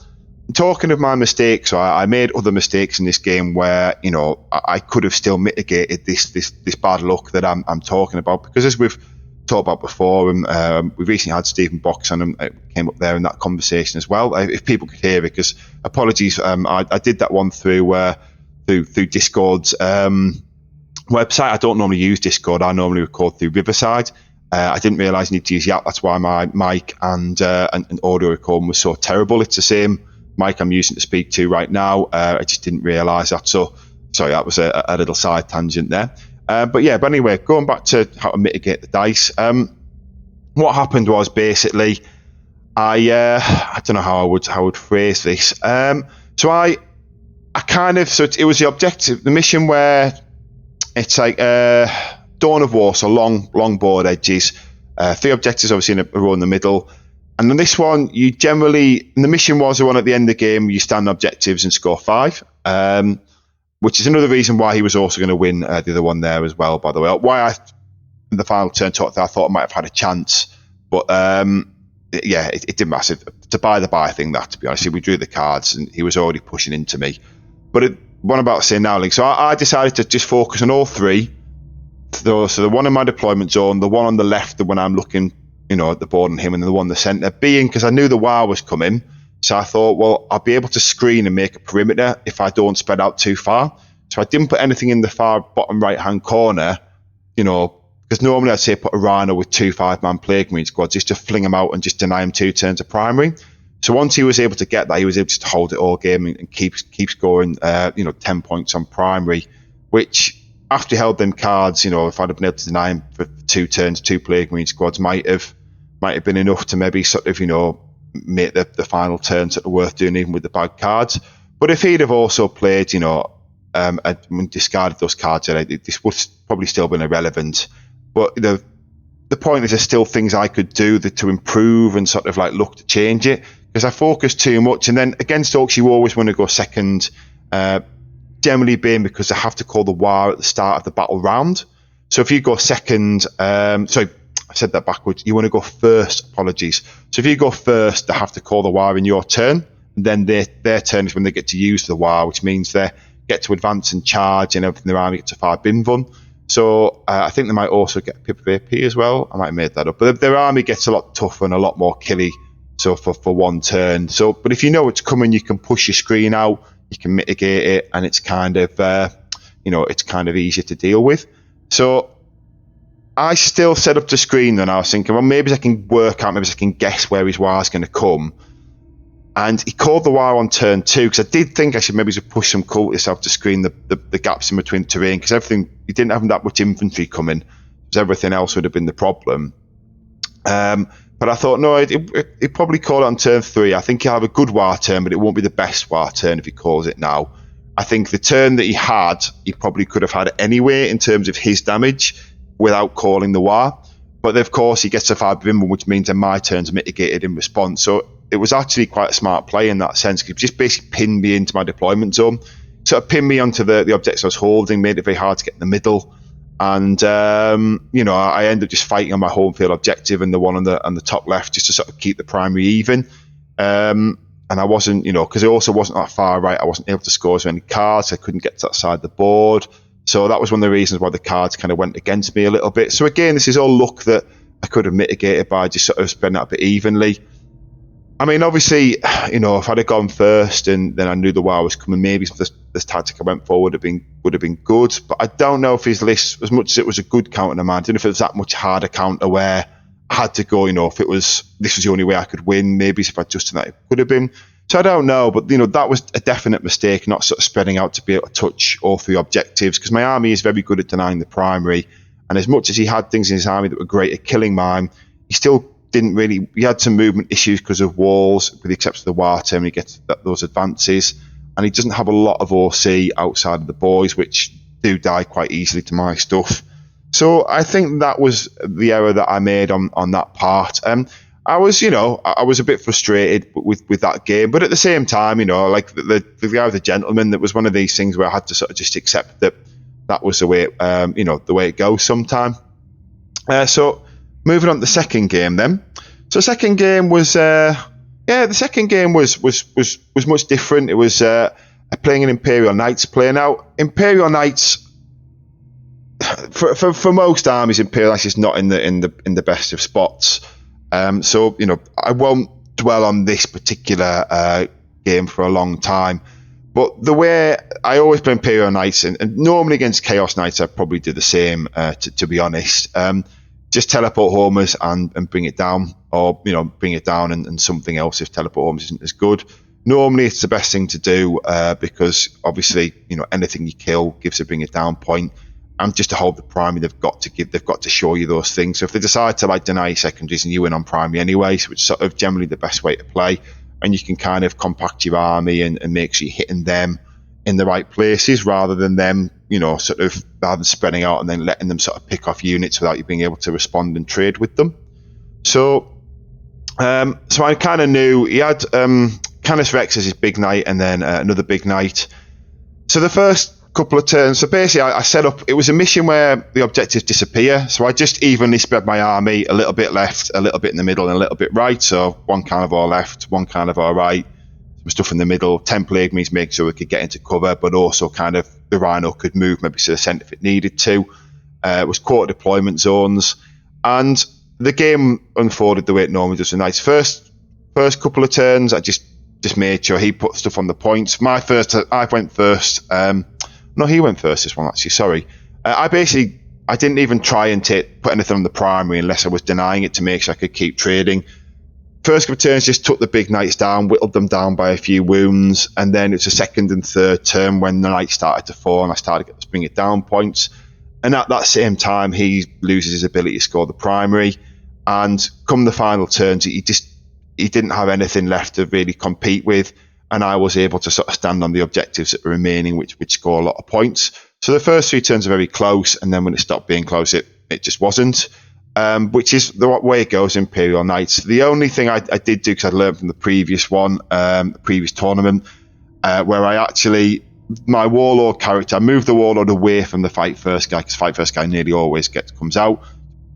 talking of my mistakes, I made other mistakes in this game where I could have still mitigated this bad luck that I'm talking about, because as we've talked about before, and we've recently had Stephen Box on, and came up there in that conversation as well. If people could hear it, because apologies, I did that one through Discord's website. I don't normally use Discord. I normally record through Riverside. I didn't realise I need to use the app. That's why my mic and audio recording was so terrible. It's the same mic I'm using to speak to right now. I just didn't realise that. So sorry, that was a little side tangent there. But anyway, going back to how to mitigate the dice. What happened was basically I don't know how I would phrase this. So it was the objective, the mission where it's like Dawn of War, so long board edges. 3 objectives, obviously, in a row in the middle. And then this one, and the mission was the one at the end of the game where you stand objectives and score 5, which is another reason why he was also going to win the other one there as well, by the way. Why in the final turn, I thought I might have had a chance, but it didn't matter. It's a by the by thing, that, to be honest. We drew the cards and he was already pushing into me. But what I'm about to say now, Link, so I decided to just focus on all 3. So the one in my deployment zone, the one on the left, the one I'm looking at the board, and him, and the one in the centre, being because I knew the WoW was coming. So I thought, well, I'll be able to screen and make a perimeter if I don't spread out too far. So I didn't put anything in the far bottom right-hand corner, because normally I'd say put a Rhino with 2 5-man Plague Marine squads just to fling him out and just deny him 2 turns of primary. So once he was able to get that, he was able to hold it all game and keep scoring, 10 points on primary, which after he held them cards, if I'd have been able to deny him for 2 turns, 2 Plague Marine squads might have been enough to maybe sort of, make the final turn sort of worth doing, even with the bad cards. But if he'd have also played, and discarded those cards, this would probably still been irrelevant. But the point is, there's still things I could do to improve and sort of look to change it, because I focus too much. And then against Orcs, you always want to go second, generally being because they have to call the war at the start of the battle round. So if you go second, sorry, I said that backwards. You want to go first, apologies. So if you go first, they have to call the war in your turn. And then their turn is when they get to use the war, which means they get to advance and charge, and everything in their army gets a 5 bin fun. So I think they might also get a pip of AP as well. I might have made that up. But their army gets a lot tougher and a lot more killy, so for 1 turn. So, but if you know it's coming, you can push your screen out, you can mitigate it, and it's kind of, it's kind of easier to deal with. So I still set up the screen, and I was thinking, well, maybe I can work out, maybe I can guess where his war is going to come. And he called the war on turn 2, because I did think I should maybe just push some cultists out to screen the gaps in between terrain, because he didn't have that much infantry coming, because everything else would have been the problem. But I thought, no, he'd probably call it on turn 3. I think he'll have a good war turn, but it won't be the best war turn if he calls it now. I think the turn that he had, he probably could have had it anyway in terms of his damage without calling the war. But of course, he gets a 5 Bimble, which means that my turn's mitigated in response. So it was actually quite a smart play in that sense, because he just basically pinned me into my deployment zone. Sort of pinned me onto the objects I was holding, made it very hard to get in the middle. And I ended up just fighting on my home field objective and the one on the top left just to sort of keep the primary even. And I wasn't, because it also wasn't that far right, I wasn't able to score as many cards. I couldn't get to that side of the board. So that was one of the reasons why the cards kind of went against me a little bit. So again, this is all luck that I could have mitigated by just sort of spreading out a bit evenly. I mean, obviously, if I'd have gone first and then I knew the war was coming, maybe this tactic I went for would have been good. But I don't know if his list, as much as it was a good counter to mine, I don't know if it was that much harder counter where I had to go, if this was the only way I could win, maybe if I'd just done that, it could have been. So I don't know, but that was a definite mistake, not sort of spreading out to be able to touch all three objectives, because my army is very good at denying the primary. And as much as he had things in his army that were great at killing mine, he still didn't really. He had some movement issues because of walls, with the exception of the war term, he gets those advances, and he doesn't have a lot of OC outside of the boys, which do die quite easily to my stuff. So I think that was the error that I made on that part. I was a bit frustrated with that game, but at the same time, like the guy with the gentleman, that was one of these things where I had to sort of just accept that was the way the way it goes sometime. So moving on to the second game then. So the second game was was much different. It was playing an Imperial Knights play. Now Imperial Knights, for most armies, Imperial Knights is not in the best of spots. So I won't dwell on this particular game for a long time. But the way I always play Imperial Knights, and normally against Chaos Knights, I probably do the same. To be honest, just teleport homers and bring it down, or bring it down and something else if teleport homers isn't as good. Normally, it's the best thing to do because obviously anything you kill gives a bring it down point. And just to hold the primary, they've got to show you those things. So if they decide to deny your secondaries, and you win on primary anyway, so it's sort of generally the best way to play. And you can kind of compact your army and make sure you're hitting them in the right places rather than them, rather than spreading out and then letting them sort of pick off units without you being able to respond and trade with them. So I kind of knew he had Canis Rex as his big knight and then another big knight. So the first couple of turns, so basically I set up, it was a mission where the objectives disappear, so I just evenly spread my army, a little bit left, a little bit in the middle, and a little bit right. So one carnivore left, one carnivore right, some stuff in the middle, 10 plague means make sure we could get into cover, but also kind of the rhino could move maybe to the centre if it needed to. It was quarter deployment zones, and the game unfolded the way it normally does. Nice first couple of turns, I just made sure he put stuff on the points. I went first. No, he went first this one, actually, sorry. I didn't even try and put anything on the primary unless I was denying it to make sure I could keep trading. First couple of turns, just took the big knights down, whittled them down by a few wounds, and then it's the second and third turn when the knights started to fall and I started to get the bring it down points. And at that same time, he loses his ability to score the primary. And come the final turns, he didn't have anything left to really compete with. And I was able to sort of stand on the objectives that were remaining, which score a lot of points. So the first three turns are very close, and then when it stopped being close, it just wasn't, which is the way it goes in Imperial Knights. The only thing I did do, because I'd learned from the previous one, the previous tournament, where I actually, my Warlord character, I moved the Warlord away from the Fight First guy, because Fight First guy nearly always comes out.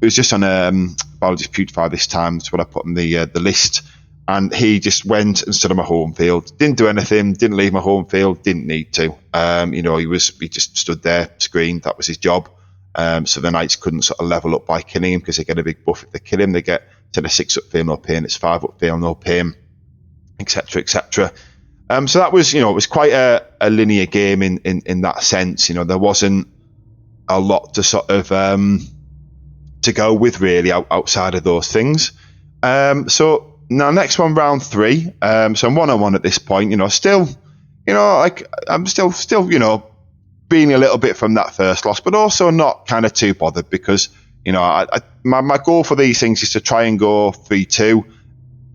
It was just on Battle Dispute Fire this time, that's what I put on the list. And he just went and stood on my home field. Didn't do anything. Didn't leave my home field. Didn't need to. He just stood there, screamed. That was his job. So the knights couldn't sort of level up by killing him because they get a big buff if they kill him. They get, instead of 6 up fail no pain, it's 5 up fail no pain, etc., etc. So that was, it was quite a linear game in that sense. There wasn't a lot to sort of to go with really outside of those things. So. Now, next one, round 3. So I'm 1-on-1 at this point. Still, I'm still, being a little bit from that first loss, but also not kind of too bothered because, my goal for these things is to try and go 3-2.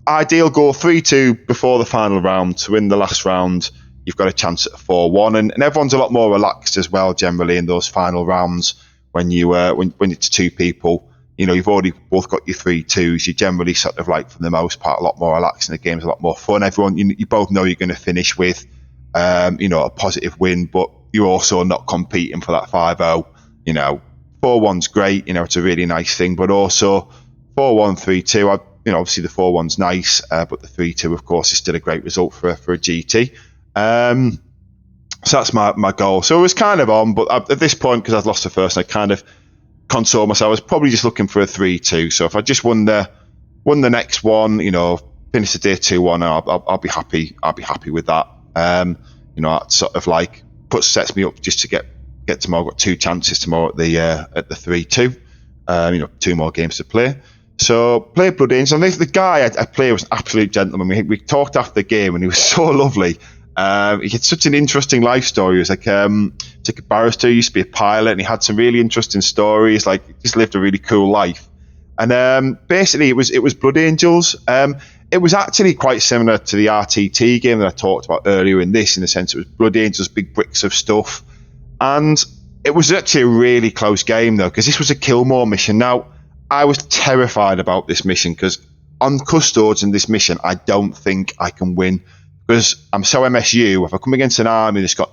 Ideal goal 3-2 before the final round. So in the last round, you've got a chance at a 4-1, and everyone's a lot more relaxed as well. Generally, in those final rounds, when when it's 2 people. You've already both got your 3-2s. You're generally sort of like, for the most part, a lot more relaxed, and the game's a lot more fun. Everyone, you both know you're going to finish with, a positive win, but you're also not competing for that 5-0, 4-1's great, it's a really nice thing, but also 4-1, 3-2, obviously the 4-1's nice, but the 3-2, of course, is still a great result for a GT. So that's my goal. So it was kind of on, but at this point, because I'd lost the first, I kind of consoled myself. I was probably just looking for a 3-2. So if I just won the next one, finish the day 2-1, I'll be happy. I'll be happy with that. That sort of like sets me up just to get tomorrow. I've got 2 chances tomorrow at the 3-2. 2 more games to play. So played Blood Angels. And the guy I played was an absolute gentleman. We talked after the game, and he was so lovely. He had such an interesting life story. He was like a barrister, he used to be a pilot, and he had some really interesting stories. Like, he just lived a really cool life. And basically, it was Blood Angels. It was actually quite similar to the RTT game that I talked about earlier in the sense it was Blood Angels, big bricks of stuff. And it was actually a really close game, though, because this was a kill more mission. Now, I was terrified about this mission, because on Custodes in this mission, I don't think I can win. Because I'm so MSU, if I come against an army that's got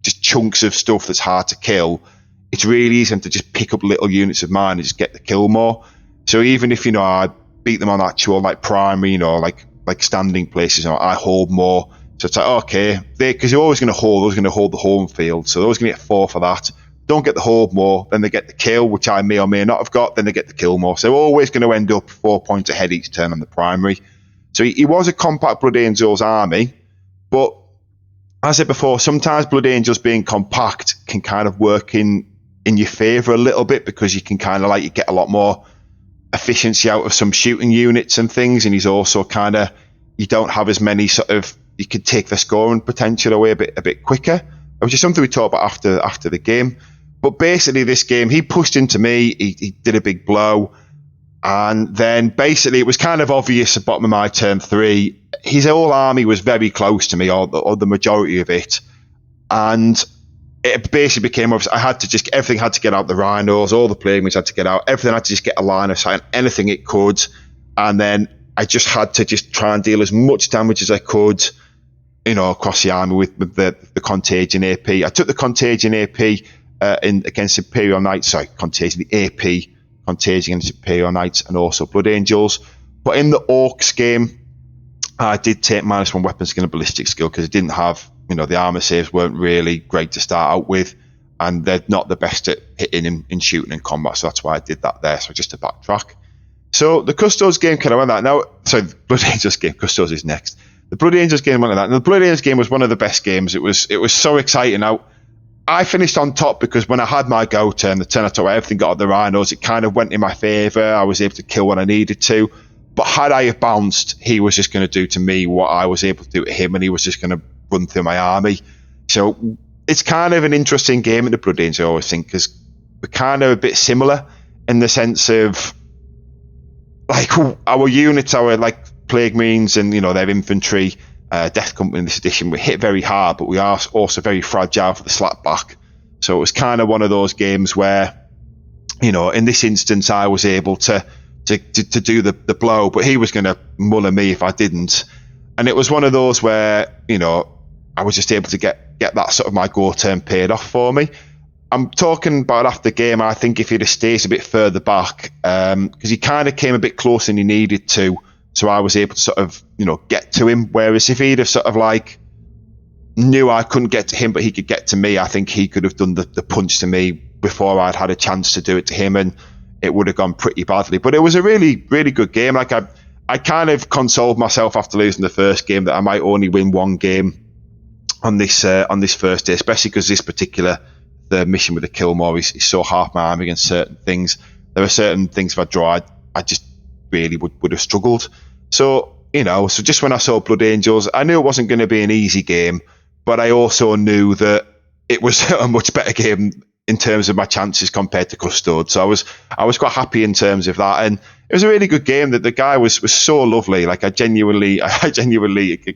just chunks of stuff that's hard to kill, it's really easy to just pick up little units of mine and just get the kill more. So even if, I beat them on actual, like, primary, like standing places, I hold more. So it's like, okay, because you're always going to hold the home field. So they're always going to get 4 for that. Don't get the hold more, then they get the kill, which I may or may not have got, then they get the kill more. So they're always going to end up 4 points ahead each turn on the primary. So he was a compact Blood Angels army, but as I said before, sometimes Blood Angels being compact can kind of work in your favour a little bit, because you can kind of you get a lot more efficiency out of some shooting units and things, and he's also you don't have as many you can take the scoring potential away a bit quicker, which is something we talked about after the game. But basically this game, he pushed into me, he did a big blow. And then basically it was kind of obvious at the bottom of my turn 3. His whole army was very close to me, or the majority of it. And it basically became obvious. Everything had to get out. The rhinos, all the plagues had to get out. Everything had to just get a line of sight, anything it could. And then I just had to just try and deal as much damage as I could, across the army with the Contagion AP. I took the Contagion AP against Imperial Knights. Sorry, Contagion, the AP. Contagion against Imperial Knights, and also Blood Angels. But in the Orcs game, I did take -1 weapon skill and ballistic skill, because it didn't have, the armor saves weren't really great to start out with, and they're not the best at hitting in shooting and combat, so that's why I did that there. So just to backtrack. So the Custodes game kind of went that. Now, sorry, the Blood Angels game, Custodes is next. The Blood Angels game went like that. And the Blood Angels game was one of the best games. It was so exciting. Now, I finished on top because when I had my go turn, the turn I took everything got at the rhinos, it kind of went in my favour. I was able to kill when I needed to. But had I have bounced, he was just going to do to me what I was able to do to him, and he was just going to run through my army. So it's kind of an interesting game in the Blood Angels, I always think, because we're kind of a bit similar in the sense of, like, our units, our Plague Marines and their infantry, Death Company in this edition, we hit very hard, but we are also very fragile for the slap back. So it was kind of one of those games where, in this instance, I was able to do the blow, but he was going to muller me if I didn't. And it was one of those where, I was just able to get that sort of my go turn paid off for me. I'm talking about after the game, I think if he'd have stayed a bit further back, because he kind of came a bit closer than he needed to, so I was able to sort of, get to him. Whereas if he'd have sort of knew I couldn't get to him, but he could get to me, I think he could have done the punch to me before I'd had a chance to do it to him, and it would have gone pretty badly. But it was a really, really good game. I kind of consoled myself after losing the first game that I might only win one game on this first day, especially because this particular the mission with the Killmore is so half my army against certain things. There are certain things if I draw, I just really would have struggled. So, so just when I saw Blood Angels, I knew it wasn't going to be an easy game, but I also knew that it was a much better game in terms of my chances compared to Custodes. So I was quite happy in terms of that, and it was a really good game. That the guy was so lovely. Like I genuinely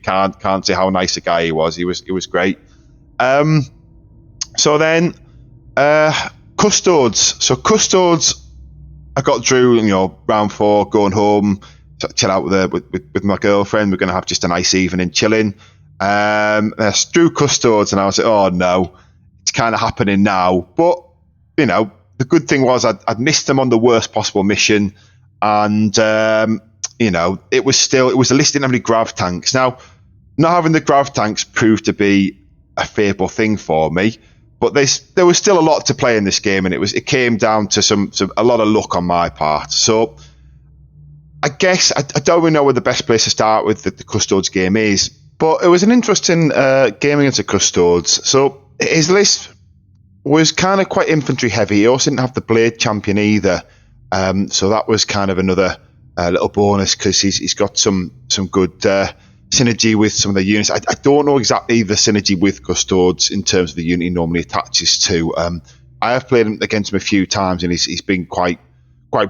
can't say how nice a guy he was. He was great. So then Custodes. So Custodes, I got through, round 4, going home, chill out with my girlfriend. We're going to have just a nice evening chilling. Drew Custodes, and I was like, oh no, it's kind of happening now. But, the good thing was I'd missed them on the worst possible mission, and it was a list didn't have any grav tanks. Now, not having the grav tanks proved to be a favourable thing for me, but there was still a lot to play in this game, and it came down to a lot of luck on my part. So I guess I don't really know where the best place to start with the Custodes game is, but it was an interesting game against the Custodes. So his list was kind of quite infantry heavy. He also didn't have the Blade Champion either, so that was kind of another little bonus because he's got some good synergy with some of the units. I don't know exactly the synergy with Custodes in terms of the unit he normally attaches to. I have played against him a few times, and he's been quite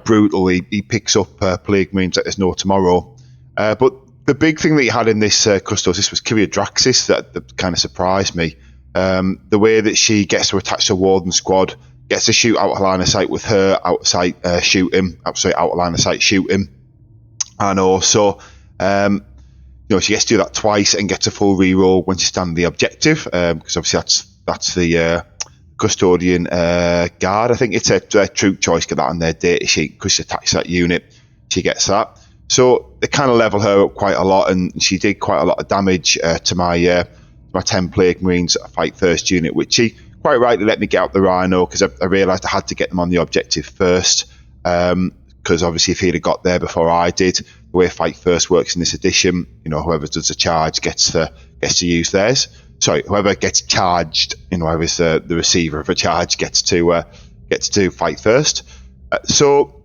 brutal. He picks up Plague Marines like there's no tomorrow. But the big thing that he had in this Custodes, this was Kyria Draxis that kind of surprised me. The way that she gets to attach to a Warden squad, gets to shoot out of line of sight with her, out of sight shoot him, out of line of sight shoot him, and also she gets to do that twice and gets a full reroll when she's standing the objective, because obviously that's the Custodian Guard. I think it's a troop choice, get that on their data sheet because she attacks that unit, she gets that. So they kind of level her up quite a lot, and she did quite a lot of damage to my 10 Plague Marines fight first unit, which she quite rightly let me get out the Rhino because I realised I had to get them on the objective first, because obviously if he'd have got there before I did, the way fight first works in this edition, whoever does the charge gets to use theirs. Sorry, whoever gets charged, whoever's the receiver of a charge gets to do fight first. So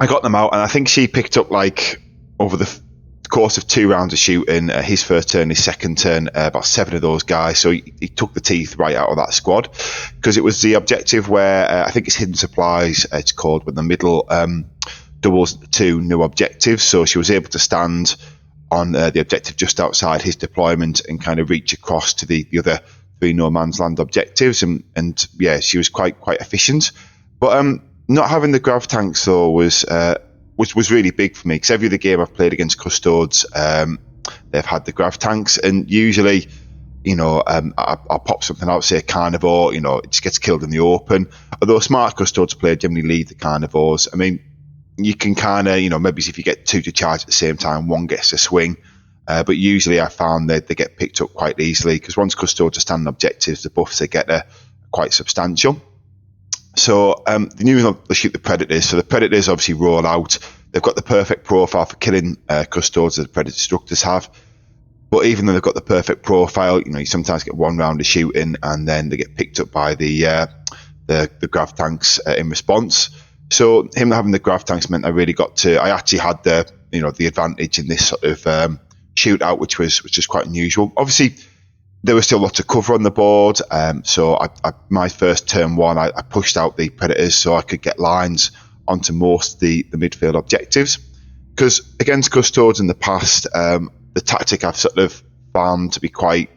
I got them out, and I think she picked up over the course of 2 rounds of shooting, his first turn, his second turn, about 7 of those guys. So he took the teeth right out of that squad, because it was the objective where I think it's hidden supplies. It's called, when the middle doubles 2 new objectives. So she was able to stand on the objective just outside his deployment and kind of reach across to the other 3 no man's land objectives, and yeah, she was quite efficient. But not having the grav tanks though was really big for me, because every other game I've played against Custodes, they've had the grav tanks, and usually, I'll pop something out, say a carnivore, it just gets killed in the open. Although smart Custodes players generally lead the carnivores. I mean, you can kind of, maybe if you get 2 to charge at the same time, 1 gets to swing. But usually I found that they get picked up quite easily, because once Custodes are standing objectives, the buffs they get are quite substantial. So the new one, they shoot the Predators. So the Predators obviously roll out. They've got the perfect profile for killing Custodes, as the Predator Destructors have. But even though they've got the perfect profile, you sometimes get 1 round of shooting, and then they get picked up by the grav tanks in response. So him having the grav tanks meant I actually had the advantage in this sort of shootout, which was quite unusual. Obviously, there was still lots of cover on the board. So my first turn 1, I pushed out the Predators so I could get lines onto most of the midfield objectives. Because against Custodes in the past, the tactic I've sort of found to be quite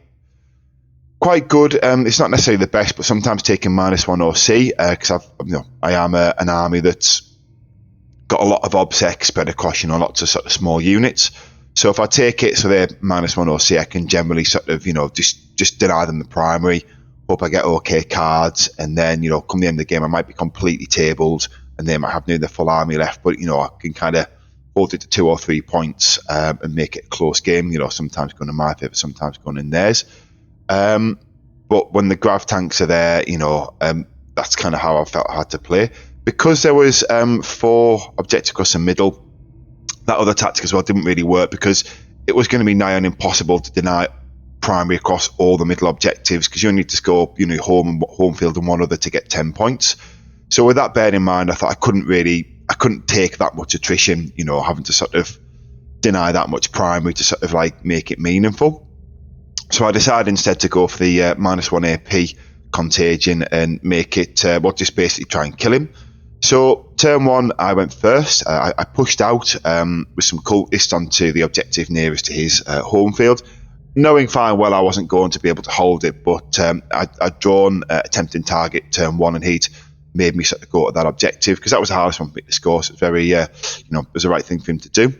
good. It's not necessarily the best, but sometimes taking -1 OC, because I am an army that's got a lot of obsec spread across lots of sort of small units. So if I take it so they're -1 OC, I can generally sort of just deny them the primary, hope I get okay cards, and then come the end of the game I might be completely tabled and they might have near the full army left, but I can kind of hold it to 2 or 3 points and make it a close game. Sometimes going in my favour, sometimes going in theirs. But when the grav tanks are there, that's kind of how I felt I had to play. Because there was 4 objectives across the middle, that other tactic as well didn't really work, because it was going to be nigh on impossible to deny primary across all the middle objectives, because you only need to score home field and 1 other to get 10 points. So with that bearing in mind, I thought I couldn't take that much attrition, having to sort of deny that much primary to sort of make it meaningful. So I decided instead to go for the -1 AP contagion and make it, just basically try and kill him. So turn 1, I went first. I pushed out with some cultists onto the objective nearest to his home field, knowing fine well I wasn't going to be able to hold it, but I'd drawn attempting target turn 1, and he'd made me sort of go to that objective, because that was the hardest one for me to score. So it's very, it was the right thing for him to do.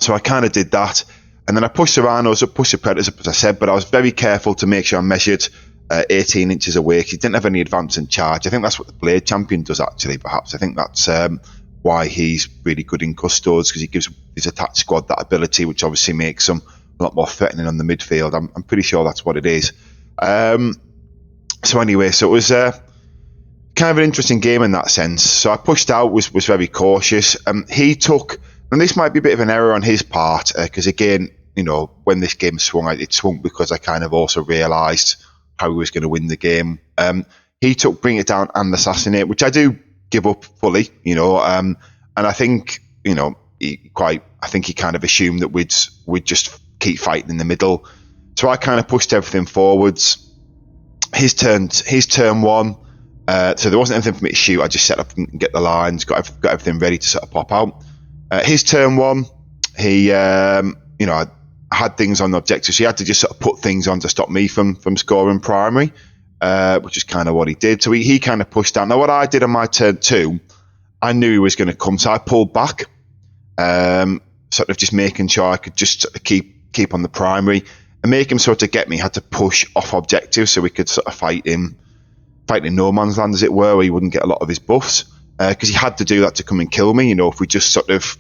So I kind of did that. And then I pushed the Rhinos up, pushed the Predators up, as I said, but I was very careful to make sure I measured 18 inches away. He didn't have any advance and charge. I think that's what the Blade Champion does, actually, perhaps. I think that's why he's really good in Custodes, because he gives his attack squad that ability, which obviously makes them a lot more threatening on the midfield. I'm pretty sure that's what it is. So anyway, so it was kind of an interesting game in that sense. So I pushed out, was very cautious. He took, and this might be a bit of an error on his part, because again, when this game swung, it swung because I kind of also realised how he was going to win the game. He took Bring It Down and Assassinate, which I do give up fully, and I think, I think he kind of assumed that we'd just keep fighting in the middle. So I kind of pushed everything forwards. His turn one. So there wasn't anything for me to shoot. I just set up and get the lines, got everything ready to sort of pop out. His turn one, he, had things on the objectives. So he had to just sort of put things on to stop me from scoring primary, which is kind of what he did. So he kind of pushed down. Now, what I did on my turn two, I knew he was going to come, so I pulled back, sort of just making sure I could just sort of keep on the primary and make him sort of get me. Had to push off objectives so we could sort of fight in no man's land, as it were, where he wouldn't get a lot of his buffs, because he had to do that to come and kill me. If we just sort of,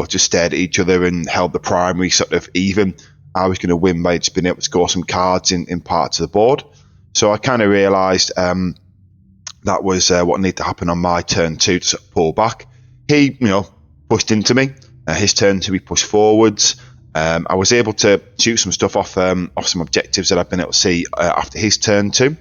just stared at each other and held the primary sort of even, I was going to win by just being able to score some cards in parts of the board. So I kind of realised that was what needed to happen on my turn two to sort of pull back. He, pushed into me. His turn two, he pushed forwards. I was able to shoot some stuff off some objectives that I've been able to see after his turn two.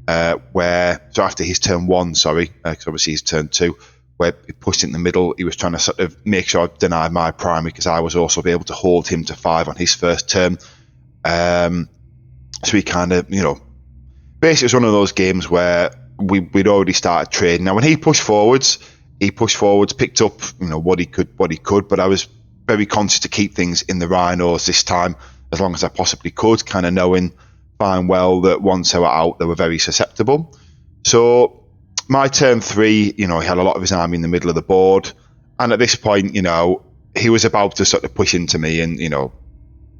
After his turn one, because obviously his turn two, where he pushed in the middle, he was trying to sort of make sure I denied my primary, because I was also able to hold him to 5 on his first turn. So he kind of, basically it was one of those games where we'd already started trading. Now when he pushed forwards, picked up, what he could, but I was very conscious to keep things in the rhinos this time as long as I possibly could, kind of knowing fine well that once they were out, they were very susceptible. So my turn three, he had a lot of his army in the middle of the board, and at this point, he was about to sort of push into me, and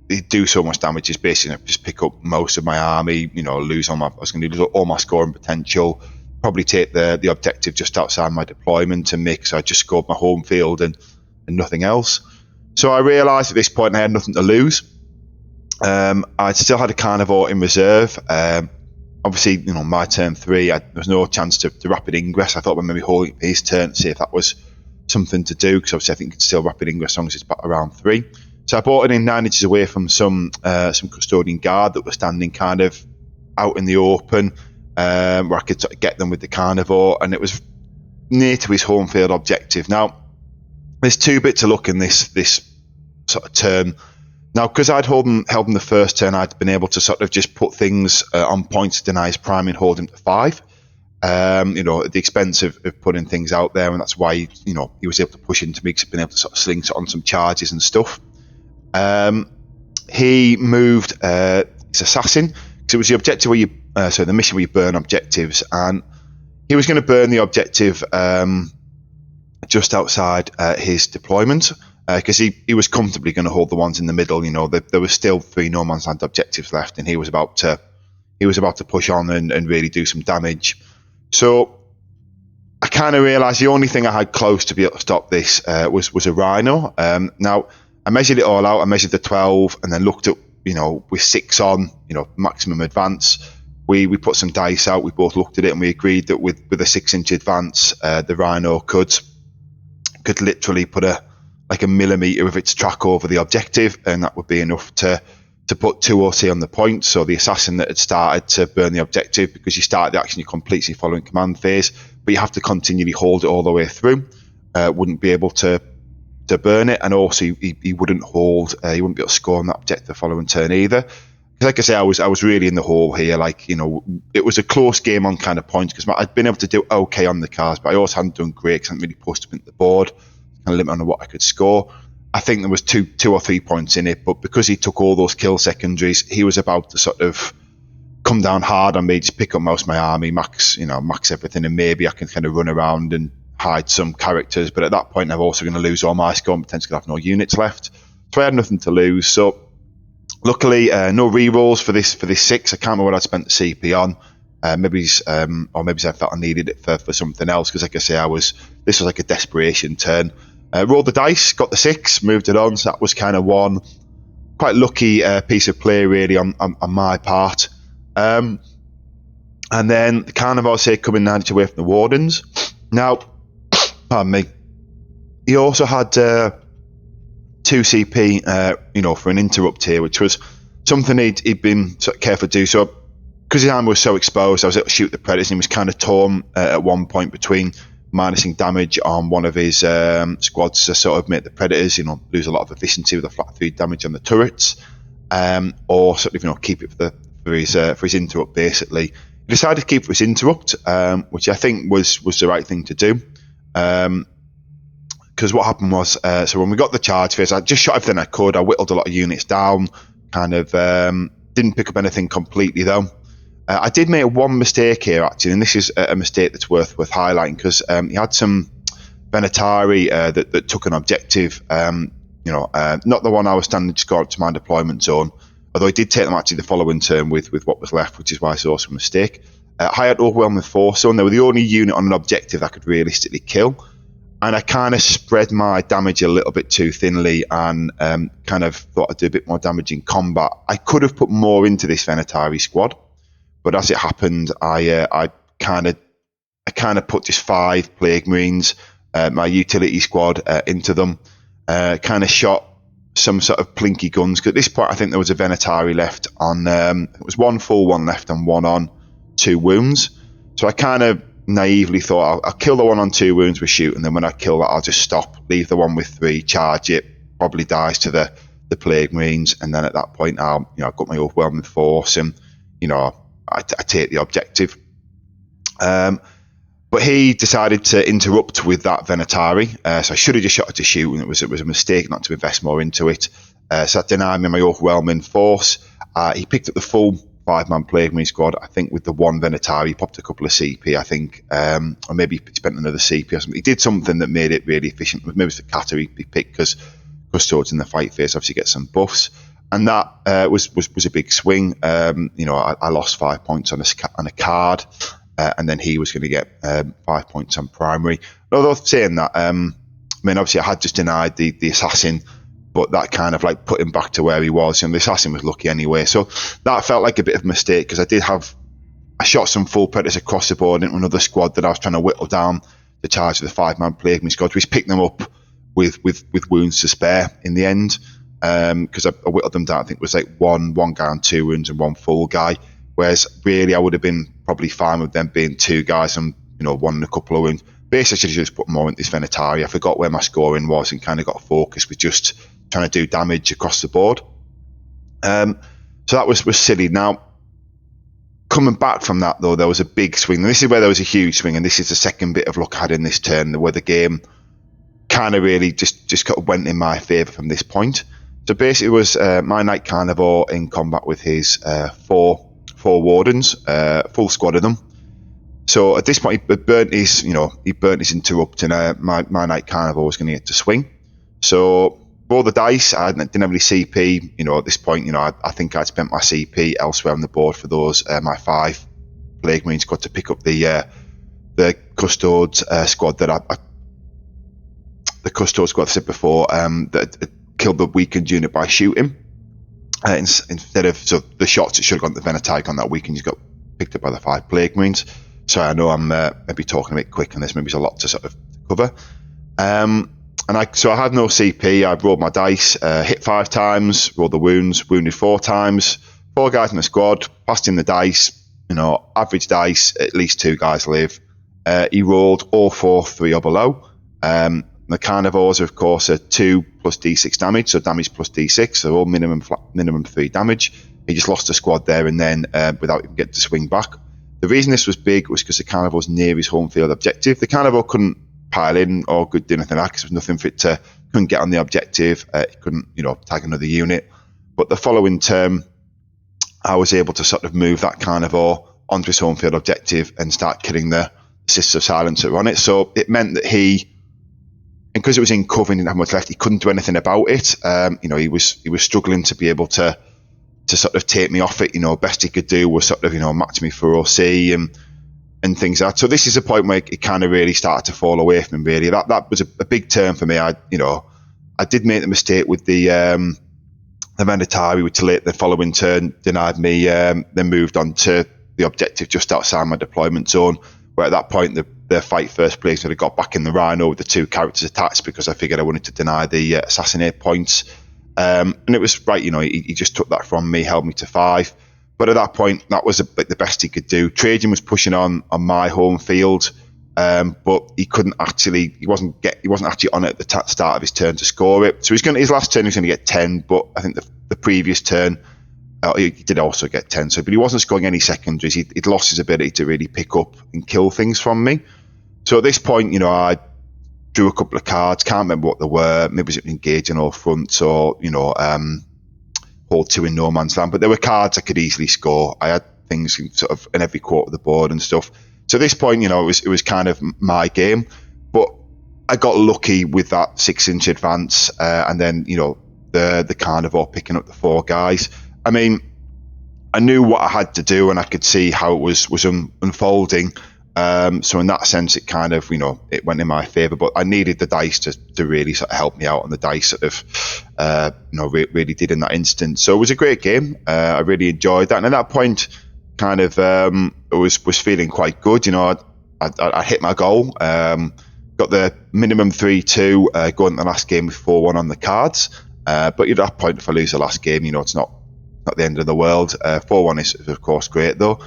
he'd do so much damage. Just basically just pick up most of my army, I was going to lose all my scoring potential, probably take the objective just outside my deployment and make so I just scored my home field and nothing else. So I realised at this point I had nothing to lose. I still had a carnivore in reserve. Obviously, my turn three, there was no chance to rapid ingress. I thought when maybe holding his turn to see if that was something to do, because obviously I think you can still rapid ingress as long as it's around 3. So I brought it in 9 inches away from some custodian guard that were standing kind of out in the open, where I could sort of get them with the carnivore, and it was near to his home field objective. Now, there's 2 bits to look in this sort of turn. Now, because I'd held him the first turn, I'd been able to sort of just put things on points to deny his prime and hold him to 5. At the expense of putting things out there, and that's why he was able to push into me, because he'd been able to sort of slingshot on some charges and stuff. He moved his assassin, because it was the objective where the mission where you burn objectives, and he was going to burn the objective just outside his deployment. Because he was comfortably going to hold the ones in the middle. There was still 3 no man's land objectives left, and he was about to push on and really do some damage. So I kind of realised the only thing I had close to be able to stop this was a rhino. Now I measured it all out. I measured the 12, and then looked at with 6 on, maximum advance. We put some dice out. We both looked at it, and we agreed that with a 6-inch advance, the rhino could literally put a millimetre of its track over the objective, and that would be enough to put 2 OC on the point. So the assassin that had started to burn the objective, because you start the action, you're completely following command phase, but you have to continually hold it all the way through, wouldn't be able to burn it, and also he wouldn't hold, he wouldn't be able to score on that objective the following turn either. Like I say, I was really in the hole here. It was a close game on kind of points, because I'd been able to do okay on the cards, but I also hadn't done great because I hadn't really pushed them into the board. Kind of limit on what I could score. I think there was 2 or 3 points in it, but because he took all those kill secondaries, he was about to sort of come down hard on me, just pick up most of my army, max everything, and maybe I can kind of run around and hide some characters. But at that point, I'm also going to lose all my score and potentially have no units left. So I had nothing to lose. So Luckily, no re-rolls for this 6. I can't remember what I spent the CP on. Maybe I felt I needed it for something else, because like I say, this was like a desperation turn. Rolled the dice, got the 6, moved it on. So that was kind of one quite lucky piece of play really on my part. And then the Carnivore say coming 90 away from the Wardens. Now, pardon me. He also had 2 CP, for an interrupt here, which was something he'd been sort of careful to do. So, because his armor was so exposed, I was able to shoot the Predators, and he was kind of torn at one point between minusing damage on one of his squads to sort of make the Predators, lose a lot of efficiency with a flat 3 damage on the turrets, or sort of, keep it for his interrupt, basically. He decided to keep it for his interrupt, which I think was the right thing to do. Because what happened was, so when we got the charge phase, I just shot everything I could. I whittled a lot of units down, kind of didn't pick up anything completely though. I did make one mistake here actually, and this is a mistake that's worth highlighting, because he had some Venatari that took an objective, not the one I was standing to score up to my deployment zone, although he did take them actually the following turn with what was left, which is why I saw some mistake. I had overwhelming force, so they were the only unit on an objective I could realistically kill. And I kind of spread my damage a little bit too thinly, and kind of thought I'd do a bit more damage in combat. I could have put more into this Venatari squad, but as it happened, I kind of put just 5 Plague Marines, my utility squad, into them. Kind of shot some sort of plinky guns, because at this point I think there was a Venatari left on. It was 1 full, 1 left, and 1 on 2 wounds. So I kind of naively thought I'll kill the one on 2 wounds with shoot, and then when I kill that, I'll just stop, leave the one with 3, charge it, probably dies to the Plague Marines, and then at that point I've got my overwhelming force, and I take the objective. But he decided to interrupt with that Venatari, so I should have just shot it to shoot, and it was a mistake not to invest more into it. So that denied me my overwhelming force. He picked up the full 5-man Plague Marine squad, I think, with the 1 Venatari. He popped a couple of CP, I think, or maybe he spent another CP or something. He did something that made it really efficient. Maybe it was the Catter he picked, because Custodes in the fight phase obviously get some buffs. And that was a big swing. I lost 5 points on a card, and then he was going to get 5 points on primary. Although saying that, obviously I had just denied the assassin, but that kind of like put him back to where he was. The assassin was lucky anyway. So that felt like a bit of a mistake, because I shot some full Predators across the board into another squad that I was trying to whittle down the charge of the 5-man Plague Marine squad, which picked them up with wounds to spare in the end. Because I whittled them down, I think it was like one guy on 2 wounds and 1 full guy, whereas really I would have been probably fine with them being 2 guys and 1 and a couple of wounds. Basically, I should have just put more into this Venatari. I forgot where my scoring was and kind of got focused with just trying to do damage across the board. So that was silly. Now, coming back from that though, there was a big swing, and this is where there was a huge swing, and this is the second bit of luck I had in this turn, where the game kind of really just kind of went in my favour from this point. So basically, it was my Knight Carnivore in combat with his 4 Wardens, full squad of them. So at this point, he burnt his interrupt, and my Knight Carnivore was going to get to swing. So roll the dice. I didn't have any CP. At this point, I think I'd spent my CP elsewhere on the board for those my 5 Plague Marine squad to pick up the Custodes squad that the Custodes squad I said before, that killed the weakened unit by shooting. Instead of the shots that should have gone to the Venatari on that weakened, just got picked up by the 5 Plague Marines. So I know I'm maybe talking a bit quick on this. Maybe there's a lot to sort of cover. So I had no CP. I rolled my dice, hit 5 times, rolled the wounds, wounded 4 times. 4 guys in the squad, passed in the dice. Average dice, at least 2 guys live. He rolled all 4 3 or below. The Carnivores, of course, are 2 plus D6 damage, so damage plus D6, so all minimum 3 damage. He just lost a squad there and then without even getting to swing back. The reason this was big was because the Carnivore was near his home field objective. The Carnivore couldn't pile in or do anything like that, because there was nothing for it to, couldn't get on the objective, it couldn't, tag another unit. But the following turn, I was able to sort of move that Carnivore onto his home field objective and start killing the Sisters of Silence that were on it. So it meant that and because it was in cover and didn't have much left, he couldn't do anything about it. He was struggling to be able to to sort of take me off it. Best he could do was sort of match me for OC and things like that. So this is a point where it kind of really started to fall away from him. Really, that was a big turn for me. I did make the mistake with the Vendatari, which late the following turn denied me. Then moved on to the objective just outside my deployment zone, where at that point the fight first place would have got back in the Rhino with the 2 characters attached, because I figured I wanted to deny the assassinate points. And it was right, he just took that from me, held me to 5. But at that point, that was the best he could do. Trajan was pushing on my home field, but he wasn't actually on it at the start of his turn to score it. So his last turn he was going to get 10, but I think the previous turn he did also get 10. But he wasn't scoring any secondaries. He'd lost his ability to really pick up and kill things from me. So at this point, I drew a couple of cards. Can't remember what they were. Maybe it was engaging all fronts, or hold 2 in no man's land. But there were cards I could easily score. I had things sort of in every quarter of the board and stuff. So at this point, it was kind of my game. But I got lucky with that 6-inch advance, and then the carnivore picking up the 4 guys. I mean, I knew what I had to do, and I could see how it was unfolding. So in that sense, it kind of, it went in my favour. But I needed the dice to really sort of help me out, and the dice sort of, really did in that instance. So it was a great game. I really enjoyed that. And at that point, kind of, I was feeling quite good. I hit my goal. Got the minimum 3-2 going the last game with 4-1 on the cards. But at that point, if I lose the last game, it's not the end of the world. 4-1 is of course great though.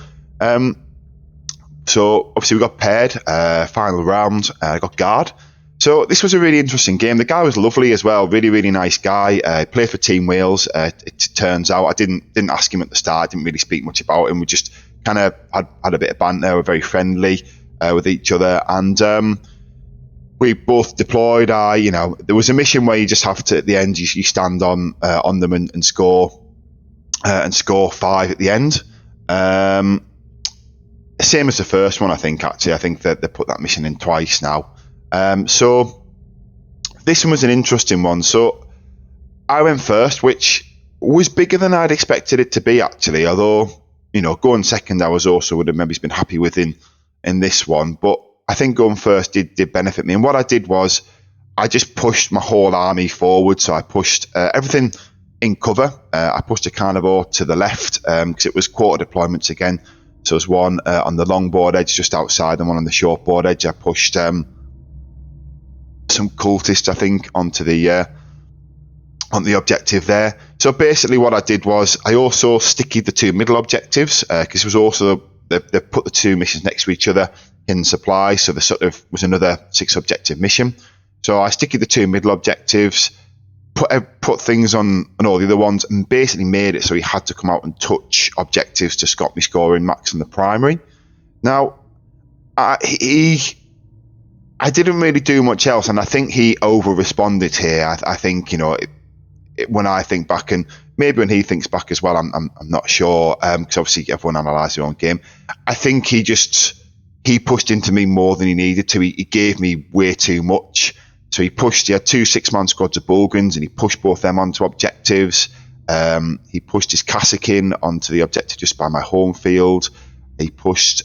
So obviously we got paired, final round, I got guard. So this was a really interesting game. The guy was lovely as well, really, really nice guy. Played for Team Wales. It turns out I didn't ask him at the start, didn't really speak much about him. We just kind of had a bit of banter, were very friendly with each other. And we both deployed. There was a mission where you just have to, at the end, you stand on them and score 5 at the end. Same as the first one, I think, actually. I think that they put that mission in twice now. So this one was an interesting one. So I went first, which was bigger than I'd expected it to be, actually. Although, going second, I would have maybe been happy with in this one. But I think going first did benefit me. And what I did was I just pushed my whole army forward. So I pushed everything in cover. I pushed a carnivore to the left because it was quarter deployments again. So there's one on the long board edge just outside and one on the short board edge. I pushed some cultists, I think, onto the objective there. So basically what I did was I also stickied the 2 middle objectives because it was also, they put the 2 missions next to each other in supply. So there sort of was another 6 objective mission. So I stickied the 2 middle objectives, put things on all the other ones, and basically made it so he had to come out and touch objectives to stop me scoring max on the primary. Now, I didn't really do much else, and I think he over-responded here. I think, when I think back, and maybe when he thinks back as well, I'm not sure, because obviously everyone analyses their own game. I think he pushed into me more than he needed to. He gave me way too much. So he had 2 6-man squads of Bulgans, and he pushed both them onto objectives. He pushed his Kassakin onto the objective just by my home field. He pushed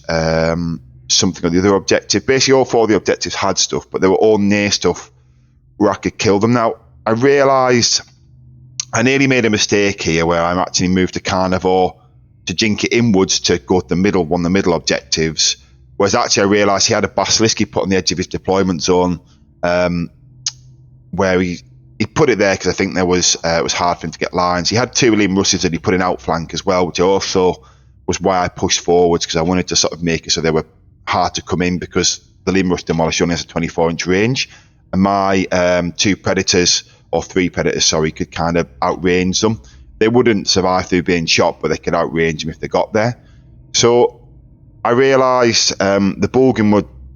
something on the other objective. Basically, all 4 of the objectives had stuff, but they were all near stuff where I could kill them. Now, I realised I nearly made a mistake here where I actually moved the carnivore to jink it inwards to go to one of the middle objectives. Whereas actually I realised he had a basilisk he put on the edge of his deployment zone, where he put it there because I think it was hard for him to get lines. He had 2 Lim Russes that he put in outflank as well, which also was why I pushed forwards, because I wanted to sort of make it so they were hard to come in, because the Lim Russ Demolisher only has a 24-inch range, and my 2 Predators, or 3 Predators, sorry, could kind of outrange them. They wouldn't survive through being shot, but they could outrange them if they got there. So I realised the Bulgan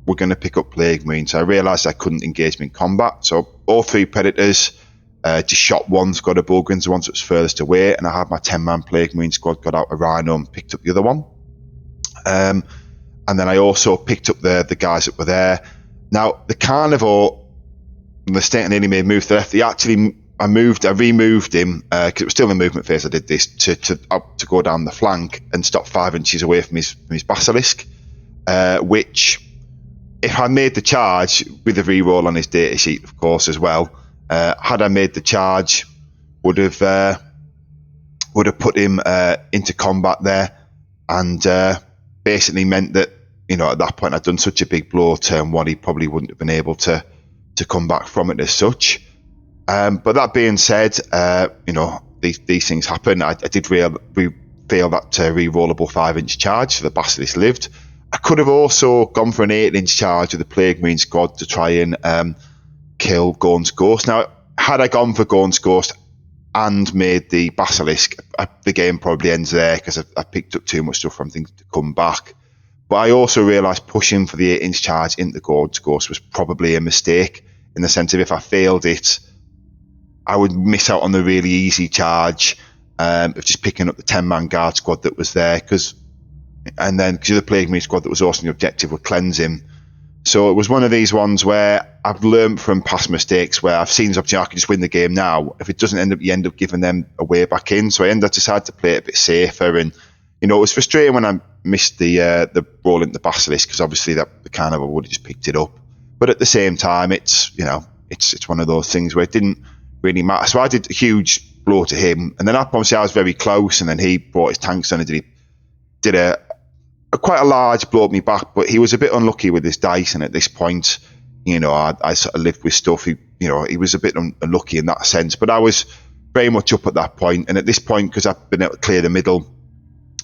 were going to pick up Plague Marine, so I realised I couldn't engage them in combat. So all 3 Predators just shot one squad of Bulgans, the one that was furthest away, and I had my 10-man Plague Marine squad got out a Rhino and picked up the other one. And then I also picked up the guys that were there. Now, the Carnivore, the state nearly made a move to the left. removed him because it was still in the movement phase. I did this to go down the flank and stop 5 inches away from his basilisk, which, if I made the charge with a reroll on his data sheet, of course, as well, had I made the charge, would have put him into combat there, and basically meant that, at that point I'd done such a big blow turn one, he probably wouldn't have been able to come back from it as such. But that being said, these things happen. I did fail that re-rollable 5-inch charge, so the basilisk lived. I could have also gone for an 8-inch charge with the Plague Marine squad to try and kill Gorn's Ghost. Now, had I gone for Gorn's Ghost and made the basilisk, the game probably ends there because I picked up too much stuff from things to come back. But I also realised pushing for the 8-inch charge into Gorn's Ghost was probably a mistake, in the sense of if I failed it, I would miss out on the really easy charge of just picking up the 10-man guard squad that was there, because the Plague Marine squad that was also the objective would cleanse him. So it was one of these ones where I've learned from past mistakes where I've seen this opportunity, I can just win the game now. If it doesn't end up, you end up giving them a way back in. So I decided to play it a bit safer, and it was frustrating when I missed the roll into the basilisk, because obviously the carnival would have just picked it up. But at the same time, it's one of those things where it didn't really matter. So I did a huge blow to him, and then obviously I was very close, and then he brought his tanks on and did a quite a large blow at me back, but he was a bit unlucky with his dice, and at this point, I sort of lived with stuff. He was a bit unlucky in that sense, but I was very much up at that point, and at this point, because I've been able to clear the middle,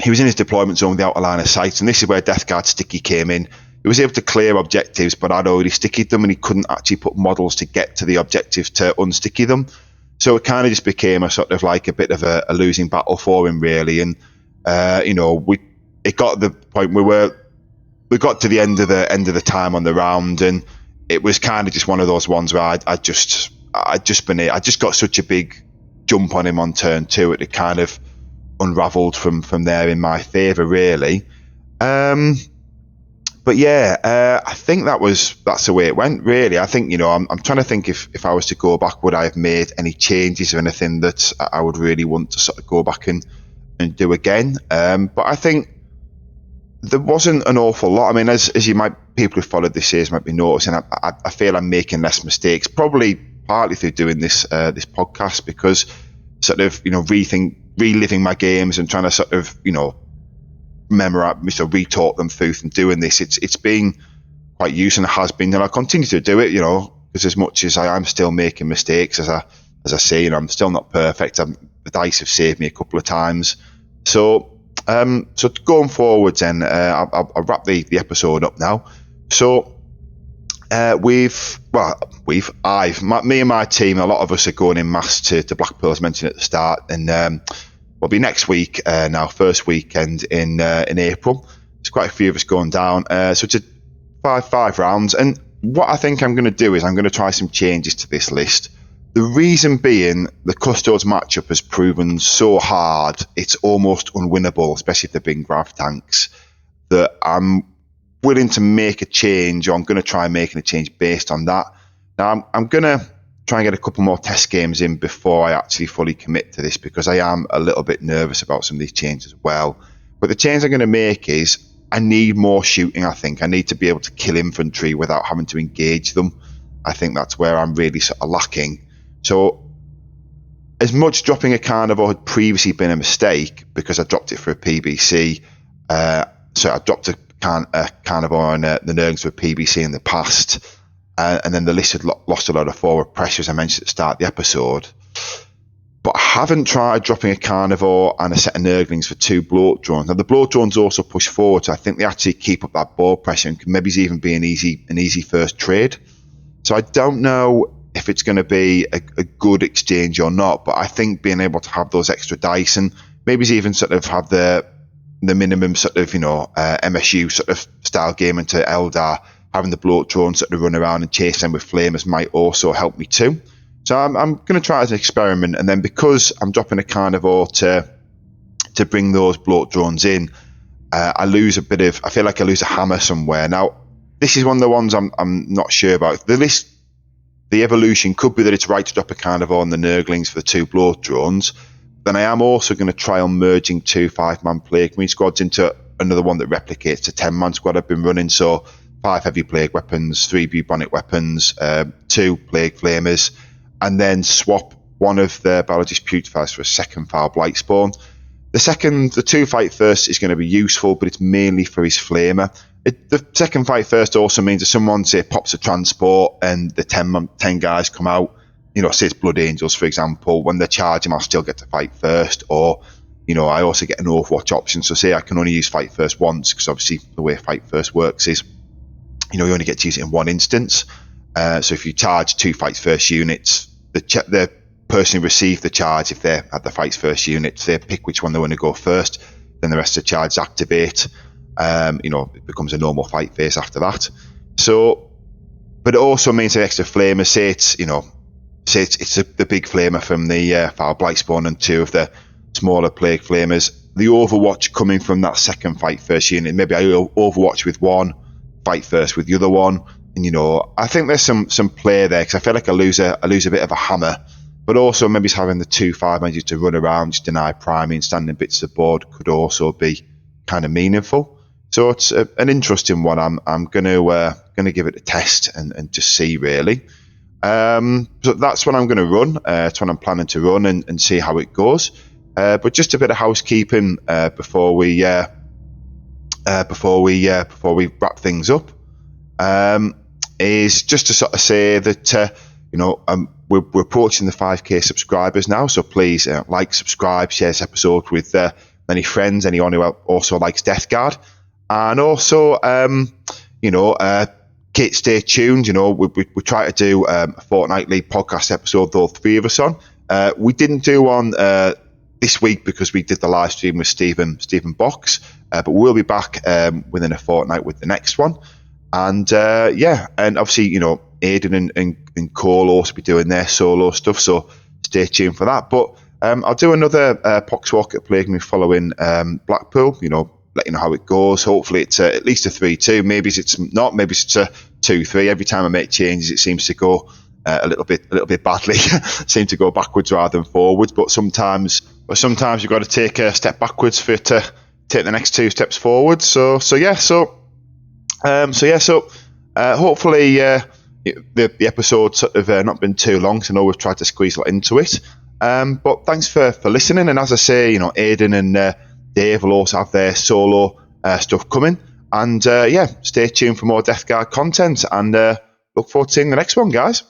he was in his deployment zone with the outer line of sight, and this is where Death Guard Sticky came in. He was able to clear objectives, but I'd already stickied them, and he couldn't actually put models to get to the objectives to unsticky them. So it kind of just became a sort of like a bit of a losing battle for him, really. And it got to the point where we got to the end of the time on the round, and it was kind of just one of those ones where I just got such a big jump on him on turn 2, it kind of unravelled from there in my favour, really. But yeah, I think that's the way it went, really. I think, I'm trying to think if I was to go back, would I have made any changes or anything that I would really want to sort of go back and do again. But I think there wasn't an awful lot. I mean, as people who followed this series might be noticing, I feel I'm making less mistakes, probably partly through doing this podcast, because sort of, reliving my games and trying to sort of, memorize, retaught them through and doing this. It's been quite useful, and it has been, and I'll continue to do it, because as much as I am still making mistakes, as I say, I'm still not perfect. The dice have saved me a couple of times. So going forward, then I'll wrap the episode up now. So me and my team, a lot of us are going in mass to Blackpool, as mentioned at the start, and will be next week now, first weekend in April. There's quite a few of us going down. So it's a five rounds, and what I think I'm going to do is I'm going to try some changes to this list. The reason being, the Custodes matchup has proven so hard, it's almost unwinnable, especially if they're big grav tanks, that I'm willing to make a change, or I'm going to try making a change based on that. Now, I'm going to try and get a couple more test games in before I actually fully commit to this, because I am a little bit nervous about some of these changes as well. But the change I'm going to make is I need more shooting, I think. I need to be able to kill infantry without having to engage them. I think that's where I'm really sort of lacking. So as much dropping a carnivore had previously been a mistake, because I dropped it for a PBC, so I dropped a carnivore and the Nurglings for a PBC in the past, and then the list had lost a lot of forward pressure, as I mentioned at the start of the episode. But I haven't tried dropping a carnivore and a set of Nurglings for 2 bloat drones. Now, the bloat drones also push forward, so I think they actually keep up that ball pressure and can maybe even be an easy first trade. So I don't know if it's going to be a good exchange or not, but I think being able to have those extra dice, and maybe even sort of have the minimum sort of, MSU sort of style game into Eldar, having the bloat drones sort of run around and chase them with flamers might also help me too. So I'm going to try as an experiment, and then because I'm dropping a carnivore to bring those bloat drones in, I feel like I lose a hammer somewhere. Now, this is one of the ones I'm not sure about. The list the evolution could be that it's right to drop a carnivore on the Nurglings for the 2 bloat drones. Then I am also going to try on merging 2 5-man Plague Marine squads into another one that replicates the 10-man squad I've been running. So 5 heavy plague weapons, 3 bubonic weapons, 2 plague flamers, and then swap one of the biologist putrefiers for a second foul blight spawn. The 2 fight first is going to be useful, but it's mainly for his flamer. The second fight first also means that someone, say, pops a transport and the 10 guys come out, say it's Blood Angels, for example. When they charge him, I'll still get to fight first. Or, I also get an Overwatch option. So say I can only use fight first once, because obviously the way fight first works is, you only get to use it in one instance. So if you charge 2 fights first units, the person who received the charge, if they're at the fights first unit, they pick which one they want to go first. Then the rest of the charges activate. It becomes a normal fight phase after that. So, but it also means an extra flamer. Say it's the big flamer from the foul blight spawn and 2 of the smaller plague flamers. The Overwatch coming from that second fight first unit. Maybe I Overwatch with one, fight first with the other one. And I think there's some play there, because I feel like I lose a bit of a hammer. But also maybe having the 2 5-man just to run around, just deny priming, standing bits of the board could also be kind of meaningful. So it's an interesting one. I'm going to give it a test and just see, really. So that's what I'm going to run. It's what I'm planning to run and see how it goes. But just a bit of housekeeping before we wrap things up, is just to sort of say that we're approaching the 5k subscribers now. So please like, subscribe, share this episode with any friends, anyone who also likes Death Guard. And also, stay tuned. We try to do a fortnightly podcast episode, all 3 of us on. We didn't do one this week because we did the live stream with Stephen Box, but we'll be back within a fortnight with the next one. And and obviously, Aidan and Cole also be doing their solo stuff, so stay tuned for that. But I'll do another Poxwalker Plague Me following Blackpool, let you know how it goes. Hopefully it's at least a 3-2. Maybe it's not. Maybe it's a 2-3. Every time I make changes, it seems to go a little bit badly. Seem to go backwards rather than forwards. But sometimes you've got to take a step backwards for it to take the next 2 steps forward. So hopefully the episode's sort of not been too long. So I know we've tried to squeeze a lot into it. But thanks for listening. And as I say, Aidan and Dave will also have their solo stuff coming. And stay tuned for more Death Guard content. And look forward to seeing the next one, guys.